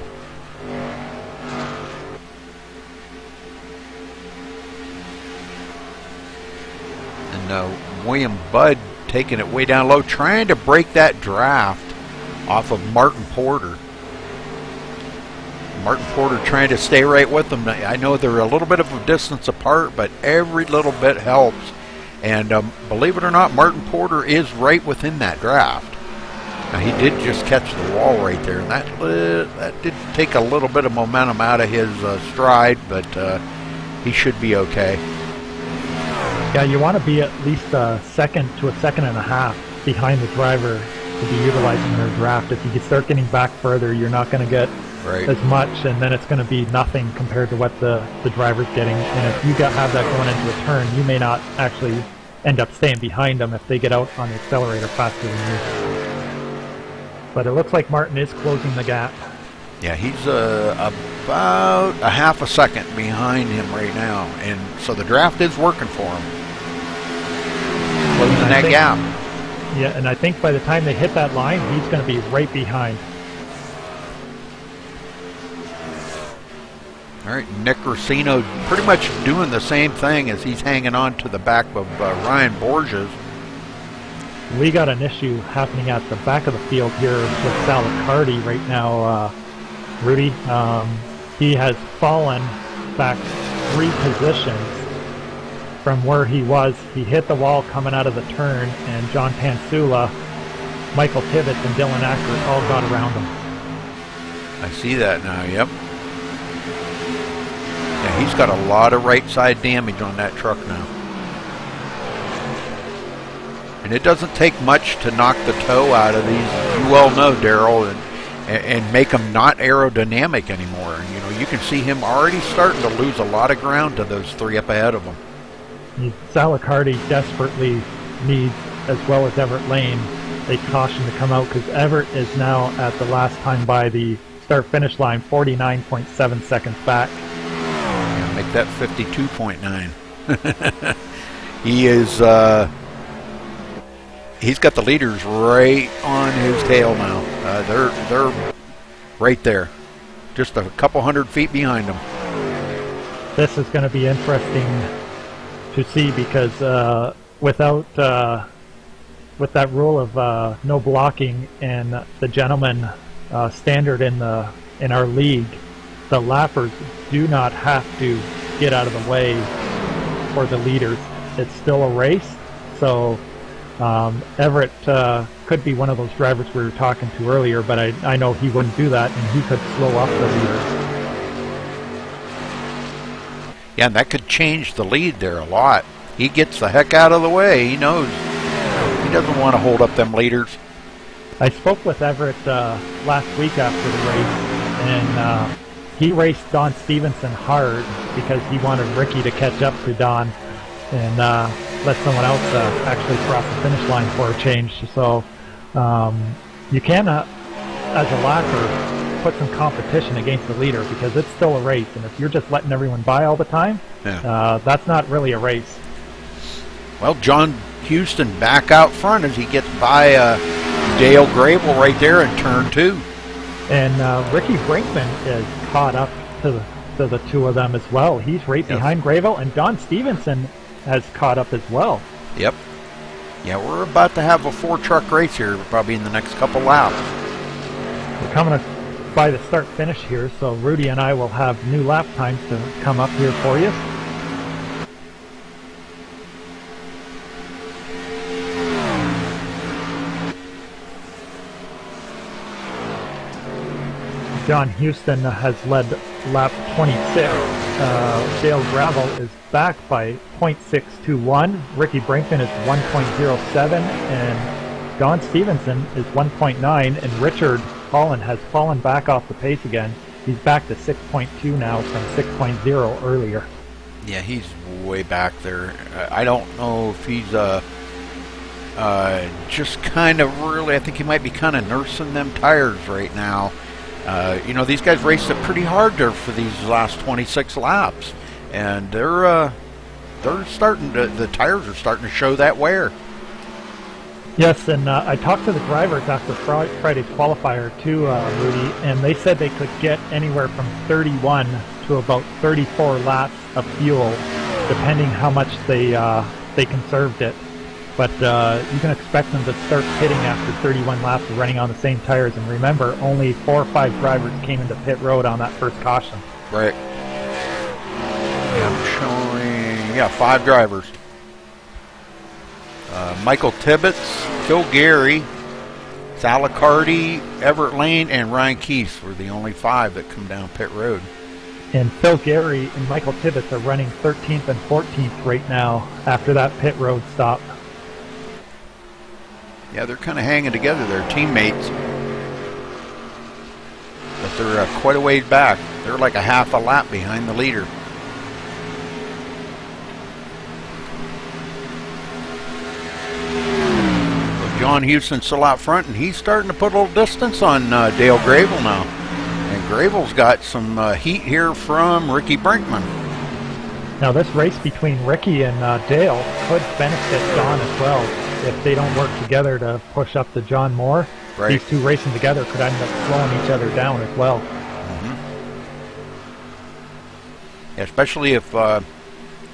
And William Budd taking it way down low, trying to break that draft off of Martin Porter. Martin Porter trying to stay right with them. I know they're a little bit of a distance apart, but every little bit helps. And believe it or not, Martin Porter is right within that draft. Now, he did just catch the wall right there, and that did take a little bit of momentum out of his stride, but he should be okay. Yeah, you want to be at least a second to a second and a half behind the driver to be utilizing their draft. If you start getting back further, you're not going to get as much, and then it's going to be nothing compared to what the driver's getting. And if you have that going into a turn, you may not actually end up staying behind them if they get out on the accelerator faster than you. But it looks like Martin is closing the gap. Yeah, he's about a half a second behind him right now, and so the draft is working for him, closing that gap. Yeah, and I think by the time they hit that line, he's going to be right behind. All right, Nick Racino pretty much doing the same thing as he's hanging on to the back of Ryan Borges. We got an issue happening at the back of the field here with Salicardi right now, Rudy. He has fallen back 3 positions from where he was. He hit the wall coming out of the turn, and John Pansula, Michael Tibbetts, and Dylan Acker all got around him. I see that now, yep. Yeah, he's got a lot of right side damage on that truck now. And it doesn't take much to knock the toe out of these, you well know, Daryl, and make them not aerodynamic anymore. And, you know, you can see him already starting to lose a lot of ground to those 3 up ahead of him. Salicardi desperately needs, as well as Everett Lane, a caution to come out, because Everett is now at the last time by the start-finish line, 49.7 seconds back. Yeah, make that 52.9. He is... he's got the leaders right on his tail now. They're right there, just a couple hundred feet behind him. This is going to be interesting to see, because with that rule of no blocking and the gentleman standard in our league, the lappers do not have to get out of the way for the leaders. It's still a race, so Everett could be one of those drivers we were talking to earlier, but I know he wouldn't do that, and he could slow up the leaders. Yeah, and that could change the lead there a lot. He gets the heck out of the way. He knows he doesn't want to hold up them leaders. I spoke with Everett last week after the race, and he raced Don Stevenson hard because he wanted Ricky to catch up to Don and let someone else actually cross the finish line for a change. So you can, as a lapper, put some competition against the leader, because it's still a race, and if you're just letting everyone by all the time, that's not really a race. Well, John Houston back out front as he gets by Dale Grable right there in turn 2. And Ricky Brinkman is caught up to the 2 of them as well. He's right behind Grable, and Don Stevenson has caught up as well. Yep. Yeah, we're about to have a 4-truck race here probably in the next couple laps. We're coming by the start-finish here, so Rudy and I will have new lap times to come up here for you. John Houston has led lap 26. Dale Gravel is back by 0.621. Ricky Brinkman is 1.07, and Don Stevenson is 1.9, and Richard Holland has fallen back off the pace again. He's back to 6.2 now from 6.0 earlier. Yeah, he's way back there. I don't know if he's just kind of really, I think he might be kind of nursing them tires right now. You know, these guys raced it pretty hard there for these last 26 laps, and they're starting to, the tires are starting to show that wear. Yes, and I talked to the drivers after Friday's qualifier too, Rudy, and they said they could get anywhere from 31 to about 34 laps of fuel, depending how much they conserved it. But you can expect them to start pitting after 31 laps of running on the same tires. And remember, only 4 or 5 drivers came into pit road on that first caution. Right. Yeah, I'm showing, 5 drivers. Michael Tibbetts, Phil Gary, Salicardi, Everett Lane, and Ryan Keith were the only 5 that come down pit road. And Phil Gary and Michael Tibbetts are running 13th and 14th right now after that pit road stop. Yeah, they're kind of hanging together. They're teammates. But they're quite a ways back. They're like a half a lap behind the leader. So John Houston's still out front, and he's starting to put a little distance on Dale Grable now. And Gravel's got some heat here from Ricky Brinkman. Now this race between Ricky and Dale could benefit John as well if they don't work together to push up to John Moore. Right. These two racing together could end up slowing each other down as well. Yeah, especially if, as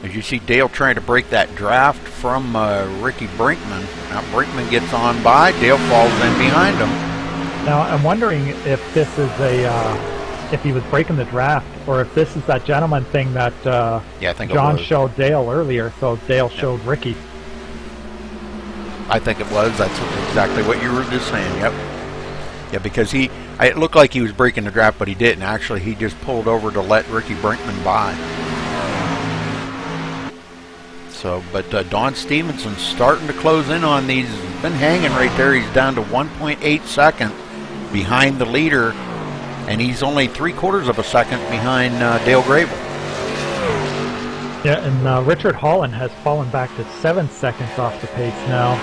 you see Dale trying to break that draft from Ricky Brinkman. Now Brinkman gets on by, Dale falls in behind him. Now I'm wondering if this is if he was breaking the draft, or if this is that gentleman thing that Yeah, I think John it was. showed Dale earlier, so Dale showed Ricky. I think it was. That's exactly what you were just saying. Yep. Yeah, because it looked like he was breaking the draft, but he didn't. Actually, he just pulled over to let Ricky Brinkman by. So, but Don Stevenson's starting to close in on these. He's been hanging right there. He's down to 1.8 seconds behind the leader, and he's only 3/4 of a second behind Dale Gravel. Yeah, and Richard Holland has fallen back to 7 seconds off the pace now.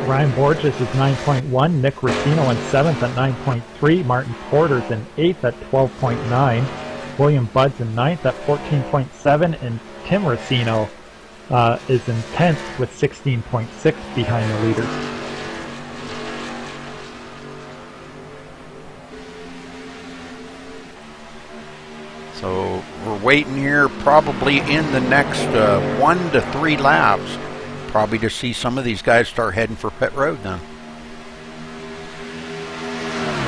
Ryan Borges is 9.1, Nick Racino in 7th at 9.3, Martin Porter's in 8th at 12.9, William Budd's in 9th at 14.7, and Tim Racino is in 10th with 16.6 behind the leaders. So we're waiting here probably in the next 1 to 3 laps, probably to see some of these guys start heading for pit road then.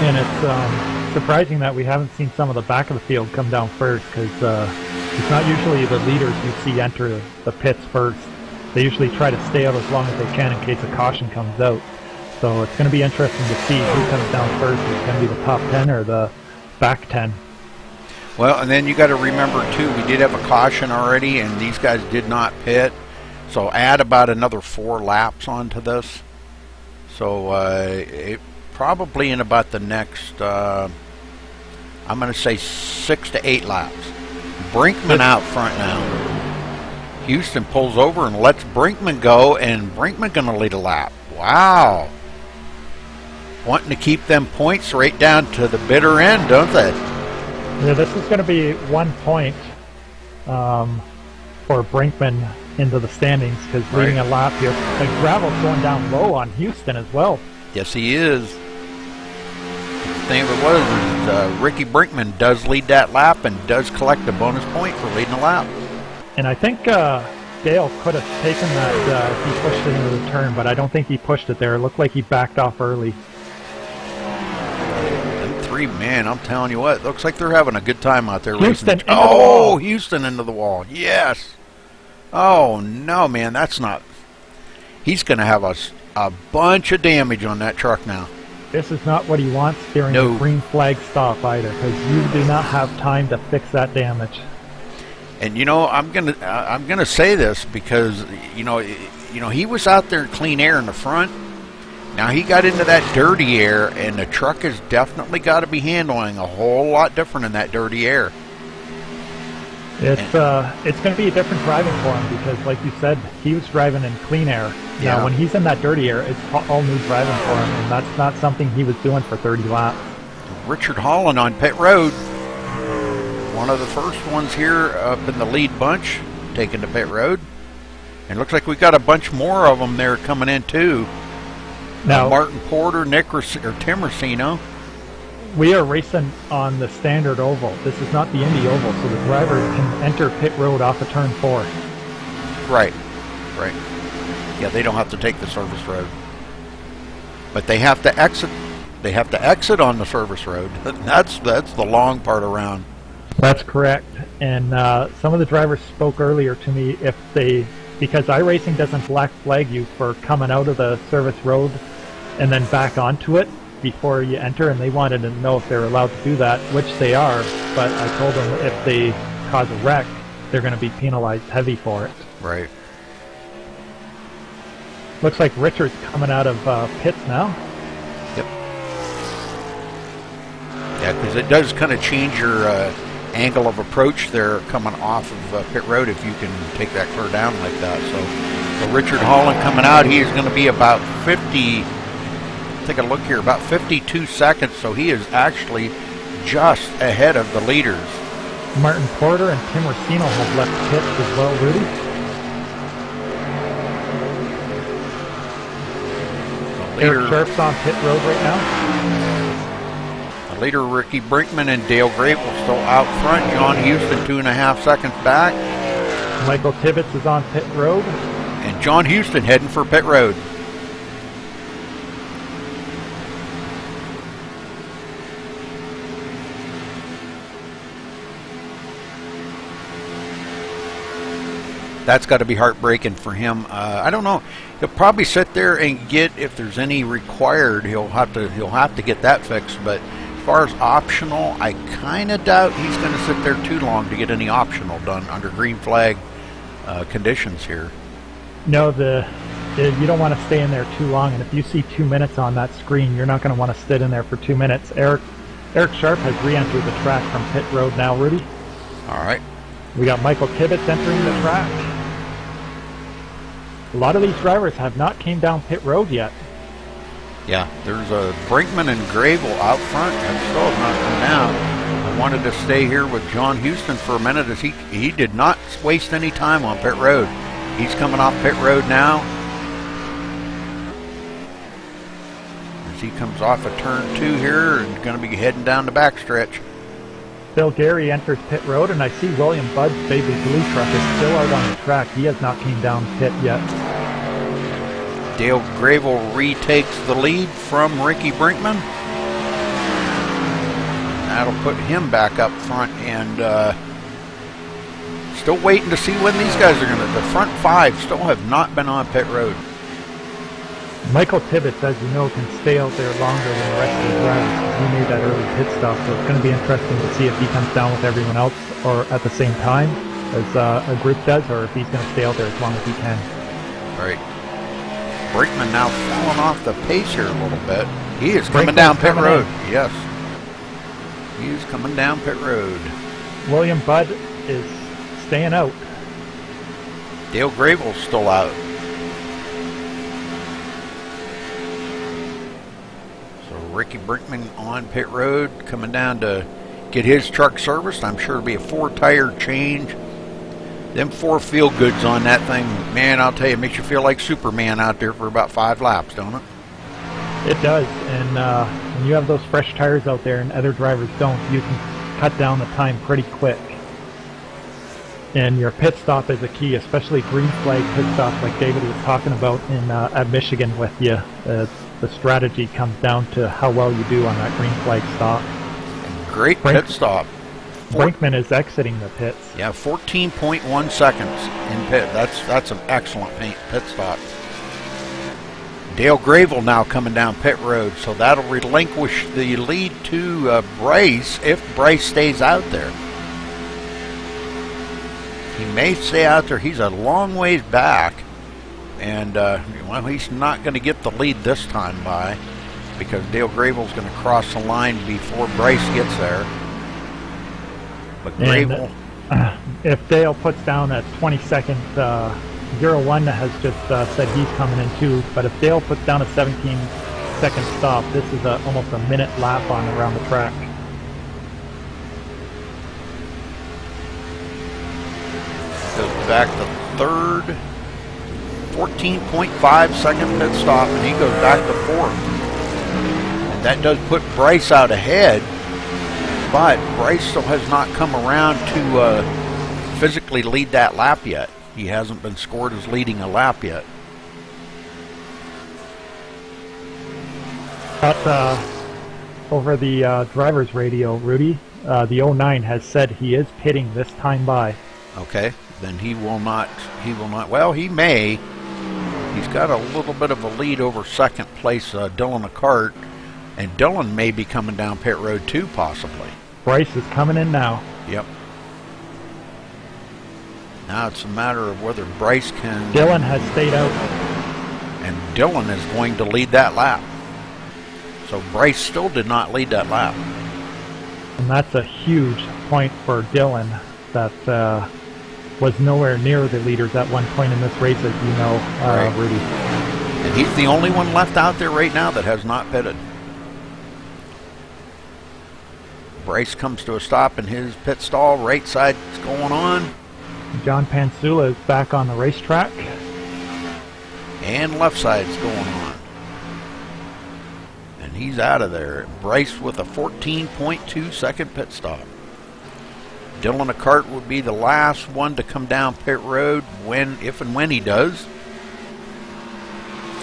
And it's surprising that we haven't seen some of the back of the field come down first, because it's not usually the leaders you see enter the pits first. They usually try to stay out as long as they can in case a caution comes out. So it's going to be interesting to see who comes down first. It's going to be the top 10 or the back 10. Well, and then you got to remember too, we did have a caution already, and these guys did not pit. So add about another 4 laps onto this. So it probably in about the next, I'm going to say 6 to 8 laps. Brinkman out front now. Houston pulls over and lets Brinkman go, and Brinkman going to lead a lap. Wow. Wanting to keep them points right down to the bitter end, don't they? Yeah, this is going to be 1 point for Brinkman into the standings, because leading a lap here. The Gravel's going down low on Houston as well. Yes, he is. The thing of it was, Ricky Brinkman does lead that lap and does collect a bonus point for leading a lap. And I think Dale could have taken that if he pushed it into the turn, but I don't think he pushed it there. It looked like he backed off early. Man, I'm telling you what, looks like they're having a good time out there. Houston racing. Oh, Houston into the wall. Yes. Oh, no, man, that's not... He's going to have a bunch of damage on that truck now. This is not what he wants during the green flag stop either, because you do not have time to fix that damage. And, you know, I'm gonna say this because, you know, he was out there in clean air in the front. Now he got into that dirty air, and the truck has definitely got to be handling a whole lot different in that dirty air. It's going to be a different driving for him because, like you said, he was driving in clean air. Yeah. Now, when he's in that dirty air, it's all new driving for him, and that's not something he was doing for 30 laps. Richard Holland on pit road, one of the first ones here up in the lead bunch, taking to pit road. And looks like we got a bunch more of them there coming in too. Now, Martin Porter, Tim Racino. We are racing on the standard oval. This is not the Indy oval, so the drivers can enter pit road off of turn 4. Right. Yeah, they don't have to take the service road, but they have to exit. They have to exit on the service road. That's the long part around. That's correct. And some of the drivers spoke earlier to me because iRacing doesn't black flag you for coming out of the service road and then back onto it before you enter, and they wanted to know if they're allowed to do that, which they are, but I told them if they cause a wreck, they're going to be penalized heavy for it. Right. Looks like Richard's coming out of pits now. Yep. Yeah, because it does kind of change your angle of approach there coming off of pit road if you can take that clear down like that. So Richard Holland coming out, he is going to be about 50, take a look here, about 52 seconds. So he is actually just ahead of the leaders. Martin Porter and Tim Racino have left pits as well, Rudy. Eric Sharp's on pit road right now. The leader, Ricky Brinkman and Dale Grable still out front. John Houston 2.5 seconds back. Michael Tibbetts is on pit road. And John Houston heading for pit road. That's got to be heartbreaking for him. I don't know. He'll probably sit there and get, if there's any required, he'll have to get that fixed. But as far as optional, I kind of doubt he's going to sit there too long to get any optional done under green flag conditions here. No, you don't want to stay in there too long. And if you see 2 minutes on that screen, you're not going to want to sit in there for 2 minutes. Eric Sharp has re-entered the track from pit road now, Rudy. All right. We got Michael Tibbetts entering the track. A lot of these drivers have not came down pit road yet. Yeah, there's Brinkman and Grable out front and still have not come down. I wanted to stay here with John Houston for a minute as he did not waste any time on pit road. He's coming off pit road now. As he comes off of turn 2 here and going to be heading down the backstretch. Bill Gary enters pit road, and I see William Budd's baby blue truck is still out on the track. He has not came down pit yet. Dale Grable retakes the lead from Ricky Brinkman. That'll put him back up front, and still waiting to see when these guys are going to. The front 5 still have not been on pit road. Michael Tibbetts, as you know, can stay out there longer than the rest of the drivers. He made that early pit stop, so it's going to be interesting to see if he comes down with everyone else or at the same time as a group does, or if he's going to stay out there as long as he can. All right. Brinkman now falling off the pace here a little bit. He is coming down pit road. Yes. He is coming down pit road. William Budd is staying out. Dale Grable's still out. So Ricky Brinkman on pit road, coming down to get his truck serviced. I'm sure it'll be a 4-tire change. Them 4 feel goods on that thing, man, I'll tell you, it makes you feel like Superman out there for about 5 laps, don't it? It does, and when you have those fresh tires out there and other drivers don't, you can cut down the time pretty quick. And your pit stop is a key, especially green flag pit stops like David was talking about at Michigan with you. The strategy comes down to how well you do on that green flag stop. Great pit stop. Brinkman is exiting the pits. Yeah, 14.1 seconds in pit. That's an excellent pit stop. Dale Grable now coming down pit road, so that'll relinquish the lead to Bryce if Bryce stays out there. He may stay out there. He's a long ways back, and well, he's not going to get the lead this time by, because Dale Grable's going to cross the line before Bryce gets there. But Grable, if Dale puts down a 20-second 01 has just said he's coming in too, but if Dale puts down a 17-second stop, this is almost a minute lap on around the track. Goes back to third, 14.5 second pit stop, and he goes back to fourth. And that does put Bryce out ahead, but Bryce still has not come around to physically lead that lap yet. He hasn't been scored as leading a lap yet. But over the driver's radio, Rudy, the 09 has said he is pitting this time by. Okay, then he will not, well, he may. He's got a little bit of a lead over second place Dylan Acart, and Dylan may be coming down pit road too, possibly. Bryce is coming in now. Yep. Now it's a matter of whether Bryce can... Dylan has stayed out. And Dylan is going to lead that lap. So Bryce still did not lead that lap. And that's a huge point for Dylan that was nowhere near the leaders at one point in this race, as you know, right. Rudy. And he's the only one left out there right now that has not pitted. Bryce comes to a stop in his pit stall. Right side's going on. John Pansula is back on the racetrack. And left side's going on. And he's out of there. Bryce with a 14.2 second pit stop. Dylan Eckart would be the last one to come down pit road if and when he does.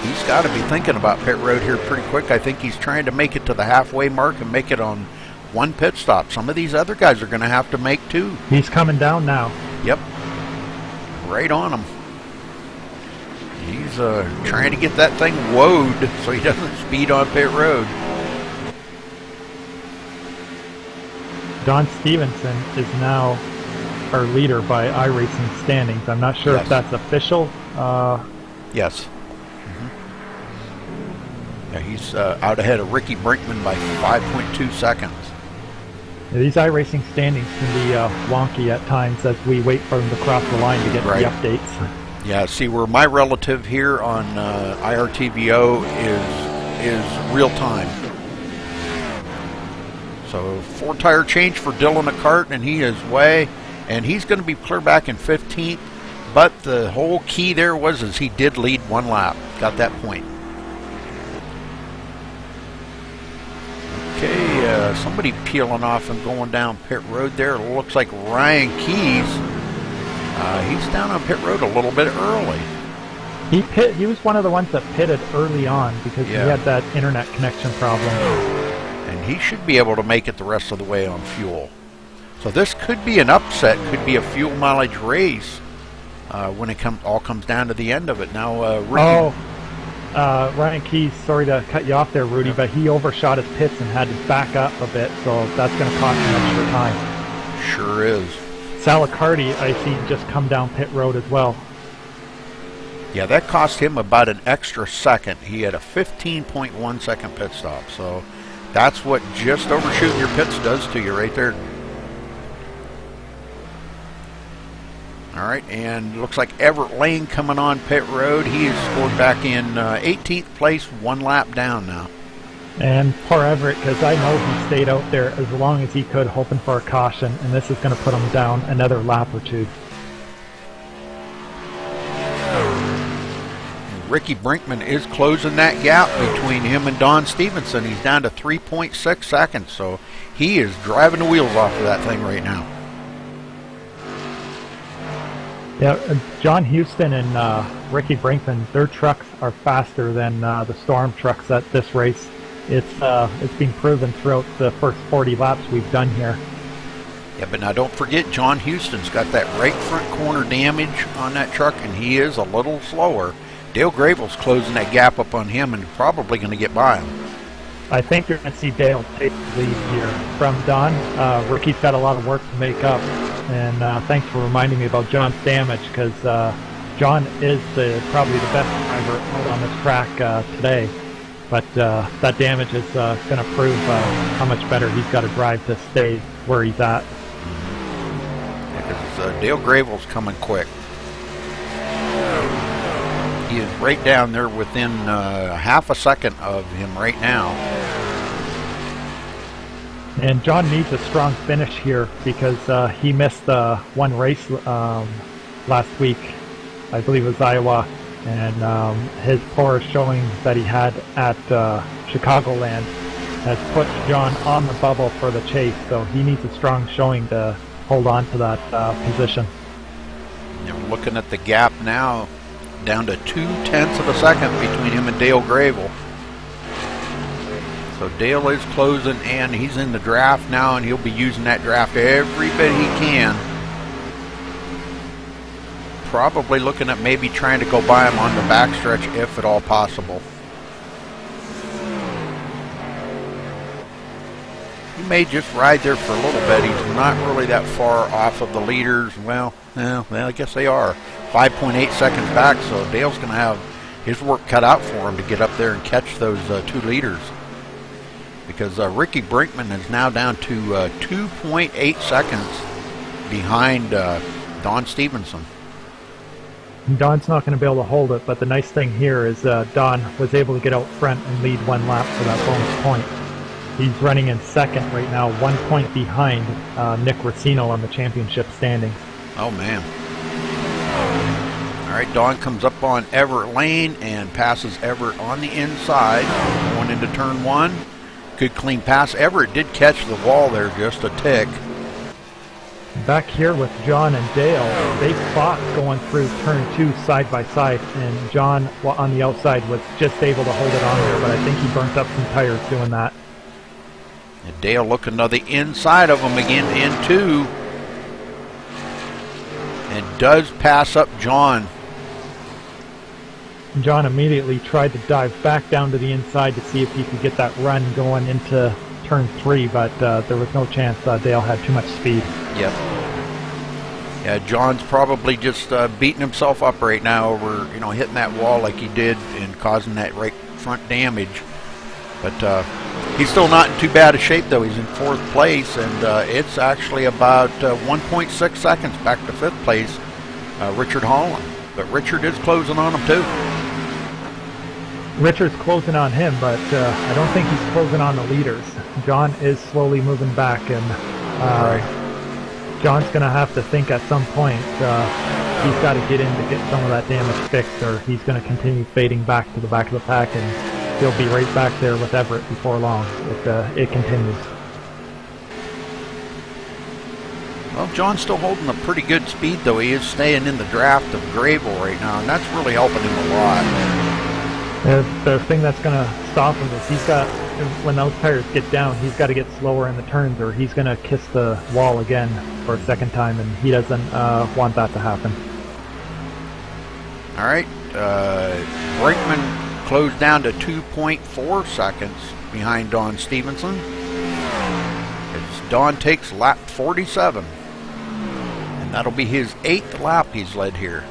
He's got to be thinking about pit road here pretty quick. I think he's trying to make it to the halfway mark and make it on one pit stop. Some of these other guys are going to have to make two. He's coming down now. Yep. Right on him. He's trying to get that thing woed so he doesn't speed on pit road. Don Stevenson is now our leader by iRacing standings. I'm not sure if that's official. Yes. Yeah, he's out ahead of Ricky Brinkman by 5.2 seconds. These iRacing standings can be wonky at times as we wait for them to cross the line to get the updates. Yeah, see where my relative here on IRTVO is real time. So 4-tire change for Dylan Eckart, and he is way, and he's going to be clear back in 15th. But the whole key there was he did lead one lap, got that point. Okay, somebody peeling off and going down pit road there. It looks like Ryan Keys. He's down on pit road a little bit early. He was one of the ones that pitted early on because he had that internet connection problem. And he should be able to make it the rest of the way on fuel. So this could be an upset, could be a fuel mileage race when it all comes down to the end of it. Now, Ricky... Ryan Keys, sorry to cut you off there, Rudy, but he overshot his pits and had to back up a bit, so that's going to cost him extra time. Sure is. Salacardi, I see, just come down pit road as well. Yeah, that cost him about an extra second. He had a 15.1 second pit stop, so that's what just overshooting your pits does to you right there. All right, and looks like Everett Lane coming on pit road. He is scored back in 18th place, one lap down now. And poor Everett, because I know he stayed out there as long as he could, hoping for a caution, and this is going to put him down another lap or two. Ricky Brinkman is closing that gap between him and Don Stevenson. He's down to 3.6 seconds, so he is driving the wheels off of that thing right now. Yeah, John Houston and Ricky Brinkman, their trucks are faster than the Storm trucks at this race. It's been proven throughout the first 40 laps we've done here. Yeah, but now don't forget, John Houston's got that right front corner damage on that truck, and he is a little slower. Dale Gravel's closing that gap up on him and probably going to get by him. I think you're going to see Dale take the lead here from Don. Ricky's got a lot of work to make up, and thanks for reminding me about John's damage, because John is probably the best driver out on this track today. But that damage is going to prove how much better he's got to drive to stay where he's at. Yeah, 'cause, Dale Gravel's coming quick. He is right down there within half a second of him right now. And John needs a strong finish here because he missed one race last week. I believe it was Iowa. And his poor showing that he had at Chicagoland has put John on the bubble for the chase. So he needs a strong showing to hold on to that position. You're looking at the gap now, down to 0.2 of a second between him and Dale Gravel. So Dale is closing, and he's in the draft now, and he'll be using that draft every bit he can. Probably looking at maybe trying to go by him on the backstretch if at all possible. He may just ride there for a little bit. He's not really that far off of the leaders. Well, I guess they are. 5.8 seconds back, so Dale's going to have his work cut out for him to get up there and catch those two leaders. Because Ricky Brinkman is now down to 2.8 seconds behind Don Stevenson. Don's not going to be able to hold it, but the nice thing here is Don was able to get out front and lead one lap for that bonus point. He's running in second right now, 1 point behind Nick Racino on the championship standings. Oh, man. All right, Don comes up on Everett Lane and passes Everett on the inside, going into turn 1. Good clean pass. Everett did catch the wall there just a tick. Back here with John and Dale, they fought going through turn 2 side by side, and John on the outside was just able to hold it on there, but I think he burnt up some tires doing that. And Dale looking to the inside of him again, in 2. And does pass up John. John immediately tried to dive back down to the inside to see if he could get that run going into turn 3, but there was no chance. Dale had too much speed. Yep. Yeah, John's probably just beating himself up right now over, hitting that wall like he did and causing that right front damage. But he's still not in too bad a shape, though. He's in 4th place, and it's actually about 1.6 seconds back to 5th place, Richard Holland. But Richard is closing on him, too. Richard's closing on him, but I don't think he's closing on the leaders. John is slowly moving back, and John's going to have to think at some point he's got to get in to get some of that damage fixed, or he's going to continue fading back to the back of the pack, and he'll be right back there with Everett before long if it continues. Well, John's still holding a pretty good speed, though. He is staying in the draft of Grable right now, and that's really helping him a lot. The thing that's going to stop him is when those tires get down, he's got to get slower in the turns, or he's going to kiss the wall again for a second time, and he doesn't want that to happen. All right, Brinkman closed down to 2.4 seconds behind Don Stevenson. As Don takes lap 47, and that'll be his 8th lap he's led here.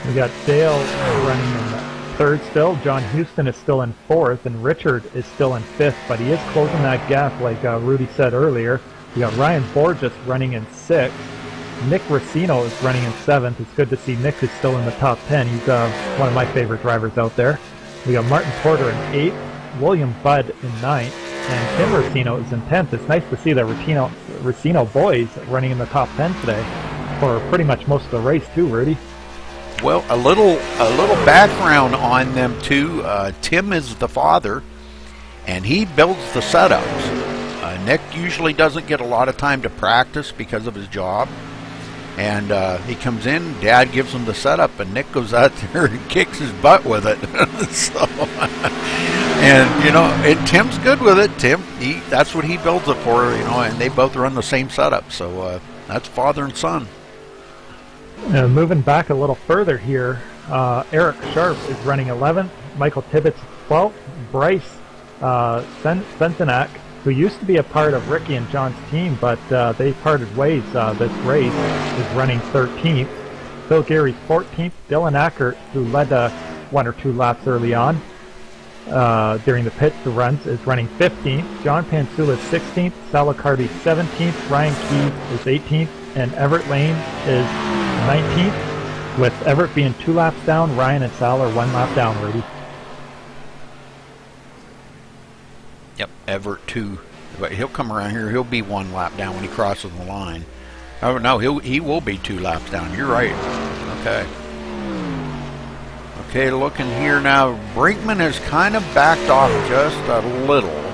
We got Dale running in 3rd still. John Houston is still in 4th, and Richard is still in 5th, but he is closing that gap like Rudy said earlier. We got Ryan Borges running in 6th. Nick Racino is running in 7th. It's good to see Nick is still in the top 10. He's one of my favorite drivers out there. We got Martin Porter in 8th, William Budd in 9th, and Tim Racino is in 10th. It's nice to see the Racino boys running in the top 10 today for pretty much most of the race too, Rudy. Well, a little background on them too. Tim is the father, and he builds the setups. Nick usually doesn't get a lot of time to practice because of his job, and he comes in. Dad gives him the setup, and Nick goes out there and kicks his butt with it. And Tim's good with it. Tim, that's what he builds it for, and they both run the same setup. So that's father and son. Moving back a little further here, Eric Sharp is running 11th, Michael Tibbetts 12th, Bryce Sentenac, who used to be a part of Ricky and John's team, but they parted ways this race, is running 13th. Phil Gary's 14th, Dylan Ackert, who led 1 or 2 laps early on during the pit runs, is running 15th. John Pansula is 16th, Sal Accardi 17th, Ryan Keith is 18th, and Everett Lane is 19th, with Everett being 2 laps down. Ryan and Sal are 1 lap down, Rudy. Yep, Everett 2. But he'll come around here. He'll be 1 lap down when he crosses the line. Oh, no, he will be 2 laps down. You're right. Okay. Okay, looking here now. Brinkman has kind of backed off just a little.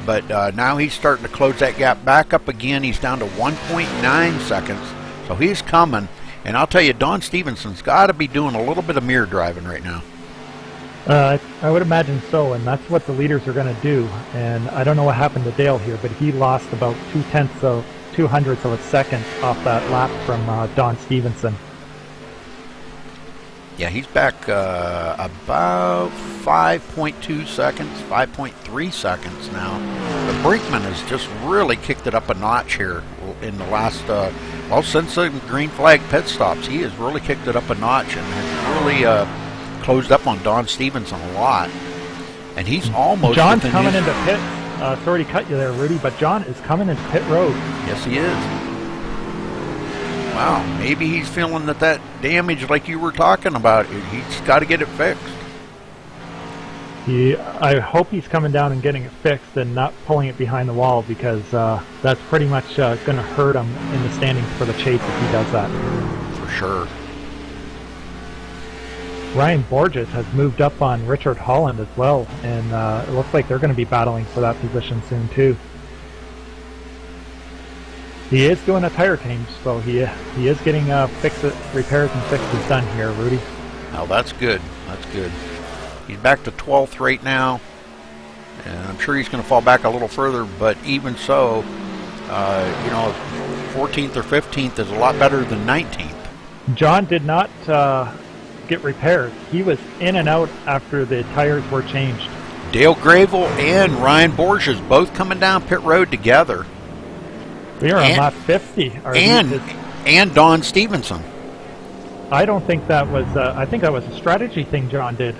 But now he's starting to close that gap back up again. He's down to 1.9 seconds. So he's coming. And I'll tell you, Don Stevenson's got to be doing a little bit of mirror driving right now. I would imagine so, and that's what the leaders are going to do. And I don't know what happened to Dale here, but he lost about 0.02 of a second off that lap from Don Stevenson. Yeah, he's back about 5.2 seconds, 5.3 seconds now. But Brinkman has just really kicked it up a notch here in the last, since the green flag pit stops. He has really kicked it up a notch and has really closed up on Don Stevenson a lot. And he's almost... John's coming into pit. Sorry to cut you there, Rudy, but John is coming into pit road. Yes, he is. Wow, maybe he's feeling that damage like you were talking about. He's got to get it fixed. I hope he's coming down and getting it fixed and not pulling it behind the wall, because that's pretty much going to hurt him in the standings for the chase if he does that. For sure. Ryan Borges has moved up on Richard Holland as well, and it looks like they're going to be battling for that position soon too. He is doing a tire change, so he is getting repairs and fixes done here, Rudy. Now that's good. That's good. He's back to 12th right now, and I'm sure he's going to fall back a little further, but even so, 14th or 15th is a lot better than 19th. John did not get repaired. He was in and out after the tires were changed. Dale Gravel and Ryan Borges both coming down pit road together. We are on lap 50. And Don Stevenson. I don't think that was, I think that was a strategy thing John did.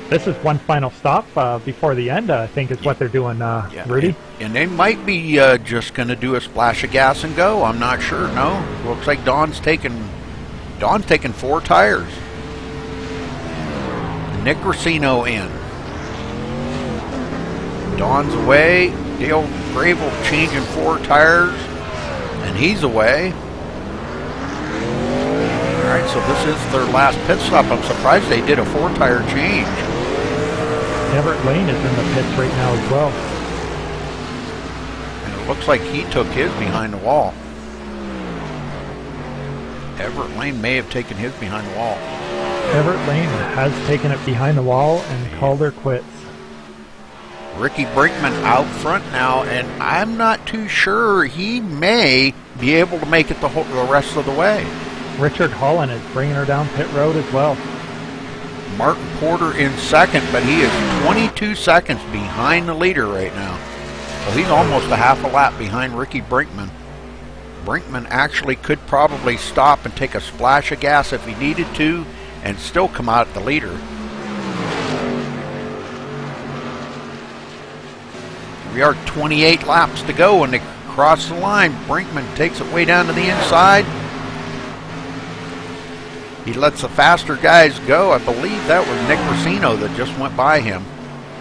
This is one final stop before the end, I think, is what they're doing, Rudy. And they might be just going to do a splash of gas and go. I'm not sure. No, looks like Don's taking 4 tires. Nick Racino in. Don's away. Dale Gravel changing 4 tires, and he's away. All right, so this is their last pit stop. I'm surprised they did a 4-tire change. Everett Lane is in the pits right now as well. And it looks like he took his behind the wall. Everett Lane may have taken his behind the wall. Everett Lane has taken it behind the wall and called her quits. Ricky Brinkman out front now, and I'm not too sure he may be able to make it the rest of the way. Richard Holland is bringing her down pit road as well. Martin Porter in second, but he is 22 seconds behind the leader right now. So he's almost a half a lap behind Ricky Brinkman. Brinkman actually could probably stop and take a splash of gas if he needed to and still come out the leader. We are 28 laps to go when they cross the line. Brinkman takes it way down to the inside. He lets the faster guys go. I believe that was Nick Racino that just went by him.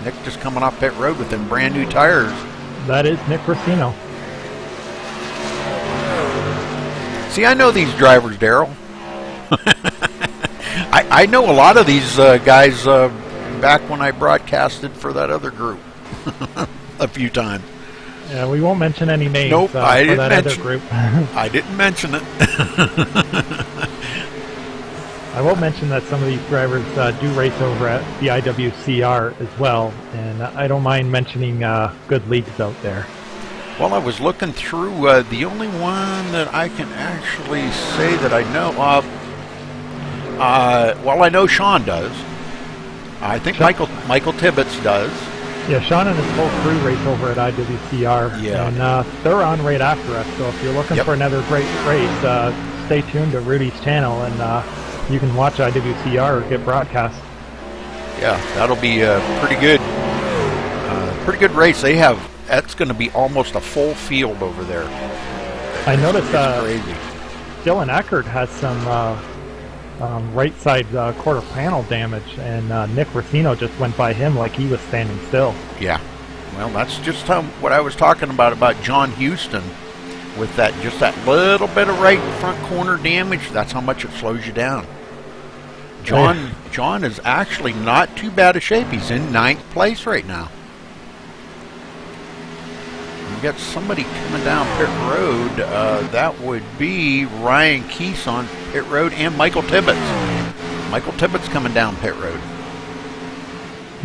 Nick just coming off pit road with them brand new tires. That is Nick Racino. See, I know these drivers, Daryl. I know a lot of these guys back when I broadcasted for that other group a few times. Yeah, we won't mention any names. Nope, I didn't for that mention, other group. I didn't mention it. I will mention that some of these drivers do race over at the IWCR as well, and I don't mind mentioning good leagues out there. Well, I was looking through the only one that I can actually say that I know of. Well, I know Sean does. I think Michael Tibbetts does. Yeah, Sean and his whole crew race over at IWCR, yeah. And they're on right after us. So if you're looking for another great race, stay tuned to Rudy's channel, and you can watch IWCR or get broadcast. Yeah, that'll be a pretty good race. They have. That's going to be almost a full field over there. I noticed crazy. Dylan Eckert has some right side quarter panel damage, and Nick Racino just went by him like he was standing still. Yeah, well, that's just what I was talking about John Houston with that little bit of right front corner damage. That's how much it slows you down. John is actually not too bad a shape. He's in 9th place right now. We got somebody coming down pit road. That would be Ryan Keese on pit road and Michael Tibbetts. Michael Tibbetts coming down pit road.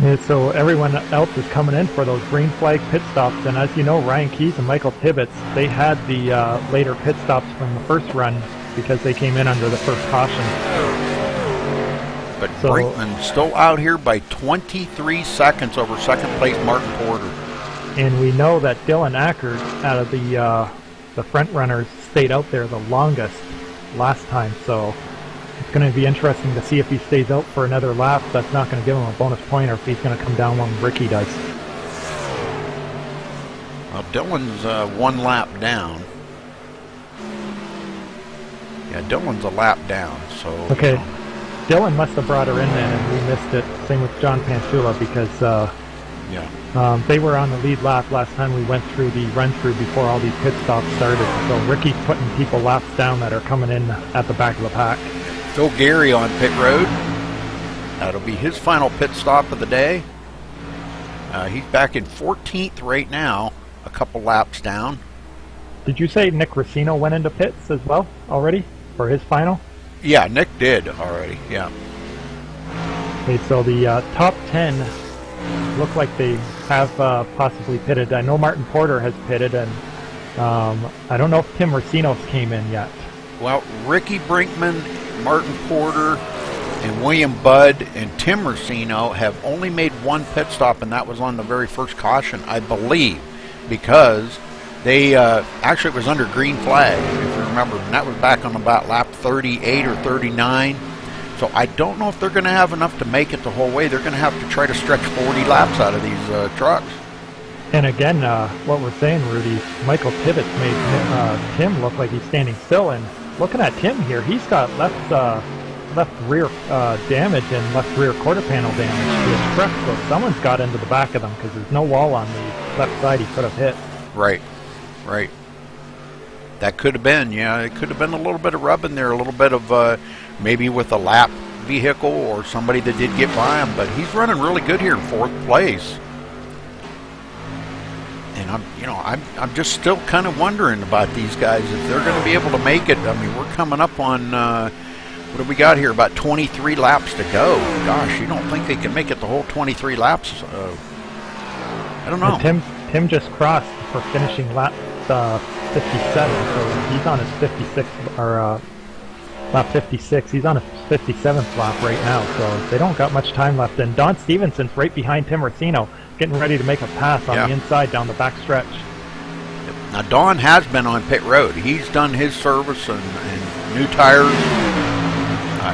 And so everyone else is coming in for those green flag pit stops. And as you know, Ryan Keese and Michael Tibbetts, they had the later pit stops from the first run because they came in under the first caution. But Brinkman still out here by 23 seconds over second place Martin Porter. And we know that Dylan Eckert, out of the front runners, stayed out there the longest last time. So it's going to be interesting to see if he stays out for another lap. That's not going to give him a bonus point, or if he's going to come down when Ricky does. Well, Dylan's 1 lap down. Yeah, Dylan's a lap down. So okay. Dylan must have brought her in then, and we missed it. Same with John Pantula, because they were on the lead lap last time we went through the run-through before all these pit stops started. So Ricky's putting people laps down that are coming in at the back of the pack. Phil Gary on pit road. That'll be his final pit stop of the day. He's back in 14th right now, a couple laps down. Did you say Nick Racino went into pits as well already for his final? Yeah, Nick did already, yeah. Okay, so the top 10 look like they have possibly pitted. I know Martin Porter has pitted, and I don't know if Tim Racino's came in yet. Well, Ricky Brinkman, Martin Porter, and William Budd and Tim Racino have only made one pit stop, and that was on the very first caution, I believe, because they actually it was under green flag, if you remember, and that was back on about lap 38 or 39. So I don't know if they're going to have enough to make it the whole way. They're going to have to try to stretch 40 laps out of these trucks. And again, what we're saying, Rudy, Michael Tibbetts made Tim look like he's standing still. And looking at Tim here, he's got left rear damage and left rear quarter panel damage to his truck. So someone's got into the back of them because there's no wall on the left side he could have hit. Right. That could have been, yeah. It could have been a little bit of rubbing there, a little bit of maybe with a lap vehicle or somebody that did get by him. But he's running really good here in 4th place. And I'm just still kind of wondering about these guys if they're going to be able to make it. I mean, we're coming up on what do we got here? About 23 laps to go. Gosh, you don't think they can make it the whole 23 laps? I don't know. Tim just crossed for finishing lap 57, so he's on his 56th or lap 56. He's on his 57th lap right now, so they don't got much time left. And Don Stevenson's right behind Tim Racino, getting ready to make a pass on the inside down the back stretch. Now Don has been on pit road. He's done his service and new tires.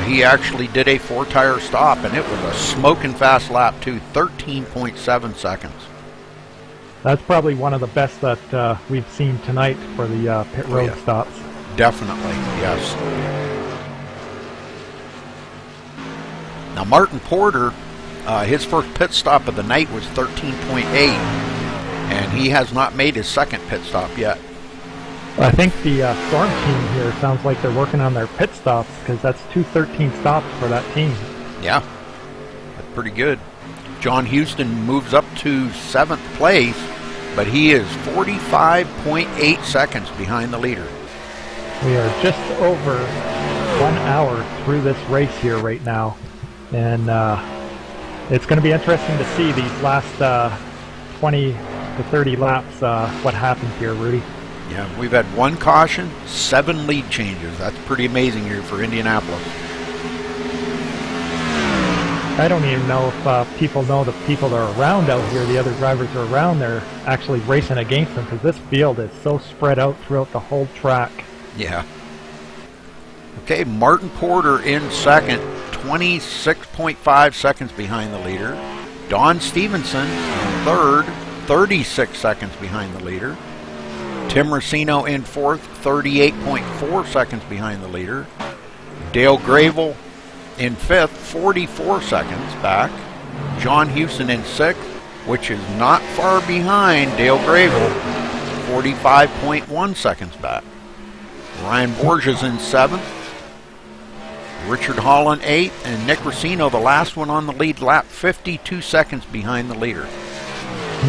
He actually did a 4-tire stop, and it was a smoking fast lap too, 13.7 seconds. That's probably one of the best that we've seen tonight for the pit road stops. Definitely, yes. Now Martin Porter, his first pit stop of the night was 13.8, and he has not made his second pit stop yet. I think the Storm team here sounds like they're working on their pit stops, because that's 2:13 stops for that team. Yeah, that's pretty good. John Houston moves up to 7th place, but he is 45.8 seconds behind the leader. We are just over 1 hour through this race here right now, and it's going to be interesting to see these last 20 to 30 laps what happens here, Rudy. Yeah, we've had 1 caution, 7 lead changes. That's pretty amazing here for Indianapolis. I don't even know if people know the people that are around out here, the other drivers are around, they're actually racing against them, because this field is so spread out throughout the whole track. Yeah. Okay, Martin Porter in second, 26.5 seconds behind the leader. Don Stevenson in third, 36 seconds behind the leader. Tim Racino in fourth, 38.4 seconds behind the leader. Dale Gravel in fifth, 44 seconds back. John Houston in sixth, which is not far behind Dale Gravel, 45.1 seconds back. Ryan Borges in seventh. Richard Hall in eighth, and Nick Racino, the last one on the lead lap, 52 seconds behind the leader.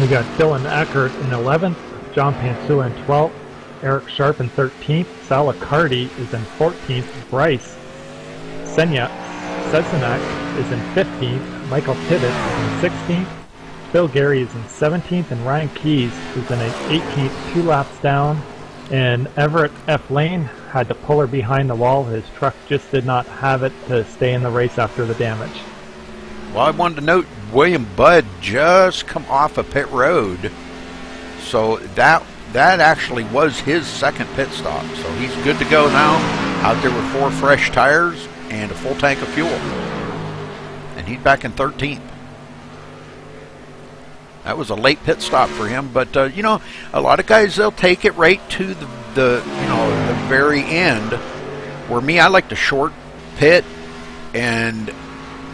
We got Dylan Eckert in 11th, John Pantula in 12th, Eric Sharp in 13th, Sal Accardi is in 14th, Bryce Sesenak is in 15th, Michael Tibbetts is in 16th, Phil Gary is in 17th, and Ryan Keyes is in 18th, 2 laps down. And Everett F. Lane had to pull her behind the wall. His truck just did not have it to stay in the race after the damage. Well, I wanted to note William Budd just come off of pit road. So that actually was his second pit stop. So he's good to go now, out there with 4 fresh tires and a full tank of fuel. And he's back in 13th. That was a late pit stop for him, but you know, a lot of guys, they'll take it right to the very end. Where me, I like to short pit and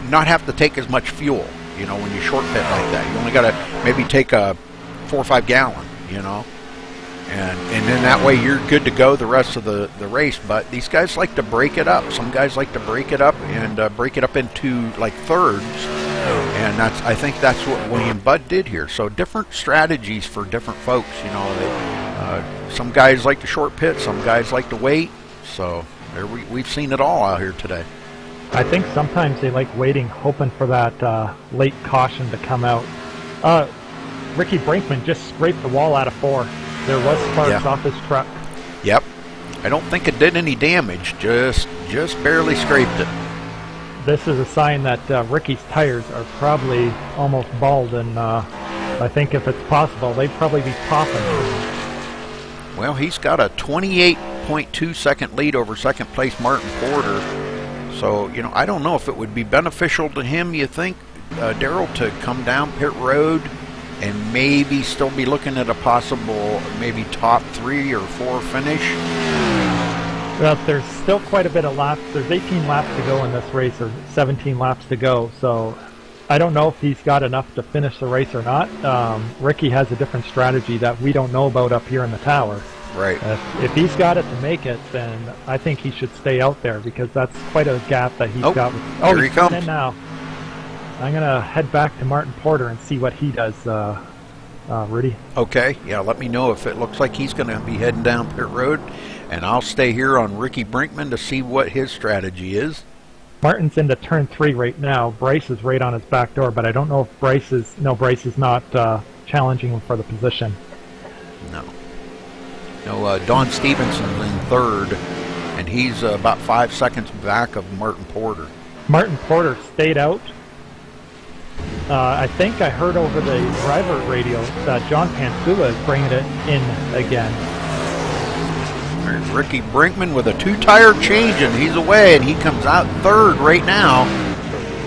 not have to take as much fuel. You know, when you short pit like that, you only got to maybe take a 4 or 5 gallon. You know, and then that way you're good to go the rest of the race. But these guys like to break it up. Some guys like to break it up and break it up into like thirds. And I think that's what William Budd did here. So different strategies for different folks. You know, some guys like to short pit, some guys like to wait. So we've seen it all out here today. I think sometimes they like waiting, hoping for that late caution to come out. Ricky Brinkman just scraped the wall out of 4. There was sparks off his truck. Yep. I don't think it did any damage. Just barely scraped it. This is a sign that Ricky's tires are probably almost bald, and I think if it's possible, they'd probably be popping. Well, he's got a 28.2 second lead over second place Martin Porter. So, you know, I don't know if it would be beneficial to him, you think, Daryl, to come down pit road and maybe still be looking at a possible maybe top 3 or 4 finish? Well, there's still quite a bit of laps. There's 18 laps to go in this race, or 17 laps to go. So I don't know if he's got enough to finish the race or not. Ricky has a different strategy that we don't know about up here in the tower. Right. If he's got it to make it, then I think he should stay out there, because that's quite a gap that he's got. Here he comes in now. I'm going to head back to Martin Porter and see what he does, Rudy. Okay, yeah, let me know if it looks like he's going to be heading down pit road, and I'll stay here on Ricky Brinkman to see what his strategy is. Martin's into turn 3 right now. Bryce is right on his back door, but I don't know if Bryce is not challenging him for the position. No, Don Stevenson's in third, and he's about 5 seconds back of Martin Porter. Martin Porter stayed out. I think I heard over the driver radio that John Pansula is bringing it in again. There's Ricky Brinkman with a 2-tire change, and he's away, and he comes out third right now.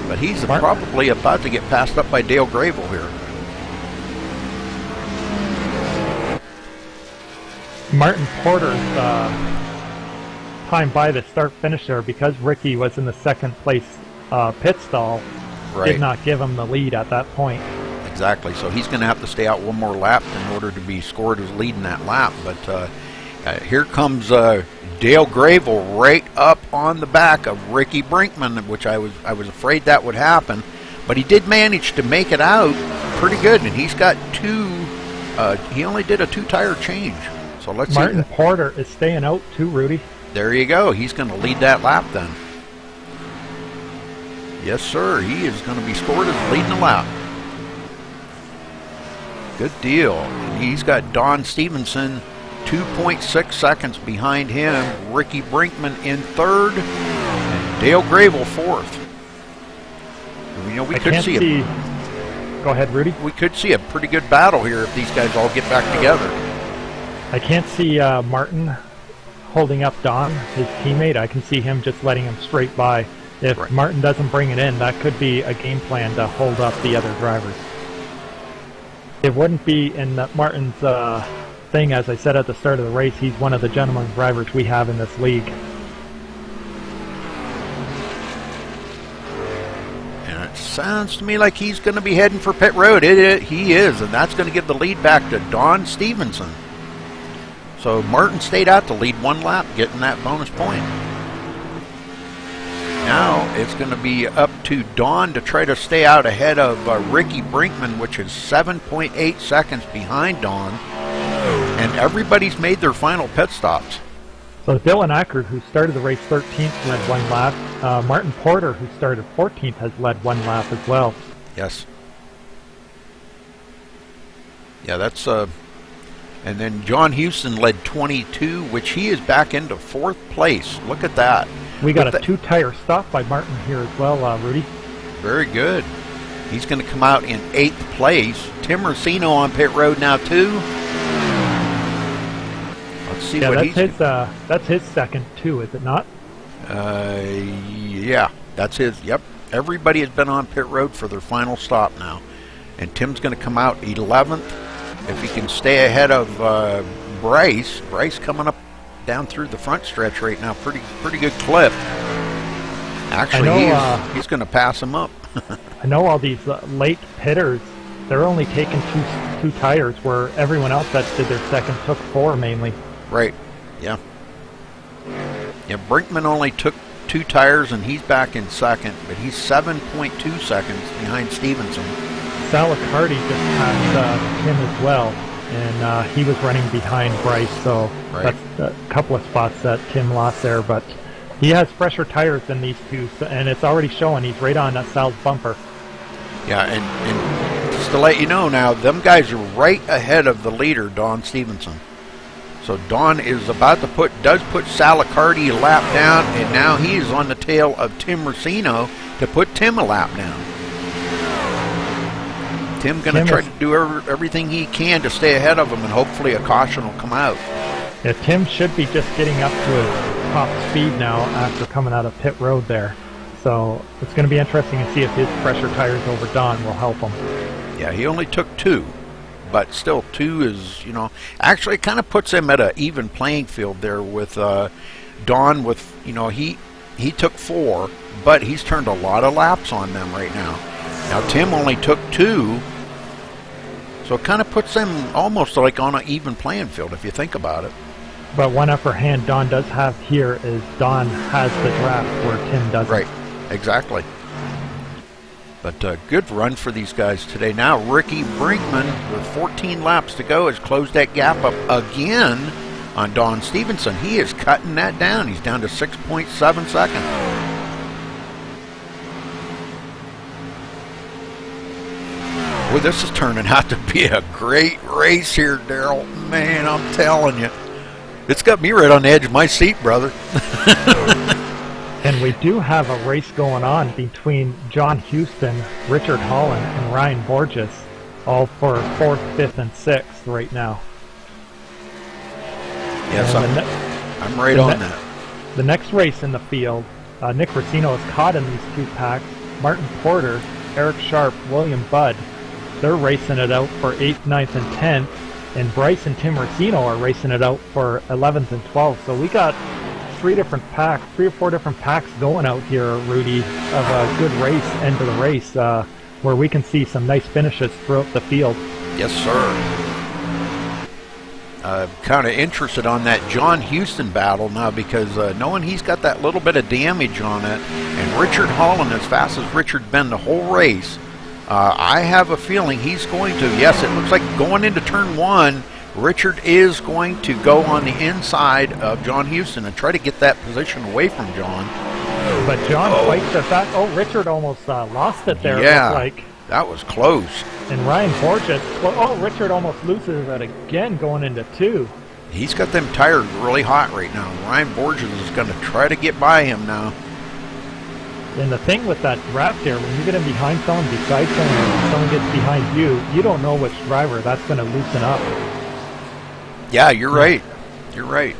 But he's probably about to get passed up by Dale Gravel here. Martin Porter's time by the start-finish there, because Ricky was in the second place pit stall, did not give him the lead at that point. Exactly. So he's going to have to stay out one more lap in order to be scored as leading that lap. But here comes Dale Gravel right up on the back of Ricky Brinkman, which I was afraid that would happen. But he did manage to make it out pretty good, and he's got 2. He only did a 2-tire change. So let's see. Martin Porter is staying out too, Rudy. There you go. He's going to lead that lap then. Yes, sir. He is going to be scored as leading the lap. Good deal. And he's got Don Stevenson 2.6 seconds behind him. Ricky Brinkman in third, and Dale Gravel fourth. You know, Go ahead, Rudy. We could see a pretty good battle here if these guys all get back together. I can't see Martin holding up Don, his teammate. I can see him just letting him straight by. If Martin doesn't bring it in, that could be a game plan to hold up the other drivers. It wouldn't be in Martin's thing, as I said at the start of the race. He's one of the gentleman drivers we have in this league. And it sounds to me like he's going to be heading for pit road. He is, and that's going to give the lead back to Don Stevenson. So Martin stayed out to lead 1 lap, getting that bonus point. Now it's going to be up to Don to try to stay out ahead of Ricky Brinkman, which is 7.8 seconds behind Don. And everybody's made their final pit stops. So Dylan Ackert, who started the race 13th, led 1 lap. Martin Porter, who started 14th, has led 1 lap as well. Yes. Yeah, that's... And then John Houston led 22, which he is back into 4th place. Look at that. We got a 2-tire stop by Martin here as well, Rudy. Very good. He's going to come out in 8th place. Tim Racino on pit road now, too. Let's see what he's... that's his second, too, is it not? Yeah, that's his. Yep. Everybody has been on pit road for their final stop now. And Tim's going to come out 11th. If he can stay ahead of Bryce. Bryce coming up down through the front stretch right now. Pretty good clip. Actually, he's going to pass him up. I know all these late pitters, they're only taking two tires, where everyone else that did their second took 4 mainly. Right. Yeah. Yeah, Brinkman only took 2 tires, and he's back in second, but he's 7.2 seconds behind Stevenson. Salicardi just passed Tim as well, and he was running behind Bryce, so Right. that's a couple of spots that Tim lost there, but he has fresher tires than these two, and it's already showing. He's right on that Sal's bumper. Yeah, and just to let you know now, them guys are right ahead of the leader, Don Stevenson. So Don is about to put Salicardi a lap down, and now he is on the tail of Tim Racino to put Tim a lap down. Tim going to try to do everything he can to stay ahead of him, and hopefully a caution will come out. Yeah, Tim should be just getting up to his top speed now after coming out of pit road there. So it's going to be interesting to see if his pressure tires over Don will help him. Yeah, he only took 2. But still, 2 is, actually it kind of puts him at an even playing field there with Don. With, he took 4, but he's turned a lot of laps on them right now. Now Tim only took 2, so it kind of puts them almost like on an even playing field if you think about it. But one upper hand Don does have here is Don has the draft where Tim doesn't. Right, exactly. But good run for these guys today. Now Ricky Brinkman, with 14 laps to go, has closed that gap up again on Don Stevenson. He is cutting that down. He's down to 6.7 seconds. Boy, this is turning out to be a great race here, Daryl. Man, I'm telling you. It's got me right on the edge of my seat, brother. And we do have a race going on between John Houston, Richard Holland, and Ryan Borges, all for 4th, 5th, and 6th right now. Yes, I'm right on that. The next race in the field, Nick Racino is caught in these 2 packs. Martin Porter, Eric Sharp, William Budd, they're racing it out for 8th, 9th, and 10th. And Bryce and Tim Racino are racing it out for 11th and 12th. So we got 3 or 4 different packs going out here, Rudy, of a good race, end of the race, where we can see some nice finishes throughout the field. Yes, sir. Kind of interested on that John Houston battle now, because knowing he's got that little bit of damage on it, and Richard Holland, as fast as Richard been the whole race, I have a feeling he's going to, yes, it looks like going into turn 1, Richard is going to go on the inside of John Houston and try to get that position away from John. But John fights at that. Oh, Richard almost lost it there. Yeah, like that was close. And Ryan Borges, Richard almost loses it again going into 2. He's got them tires really hot right now. Ryan Borges is going to try to get by him now. And the thing with that draft there, when you get in behind someone, beside someone, and someone gets behind you, you don't know which driver that's going to loosen up. Yeah, you're right. You're right.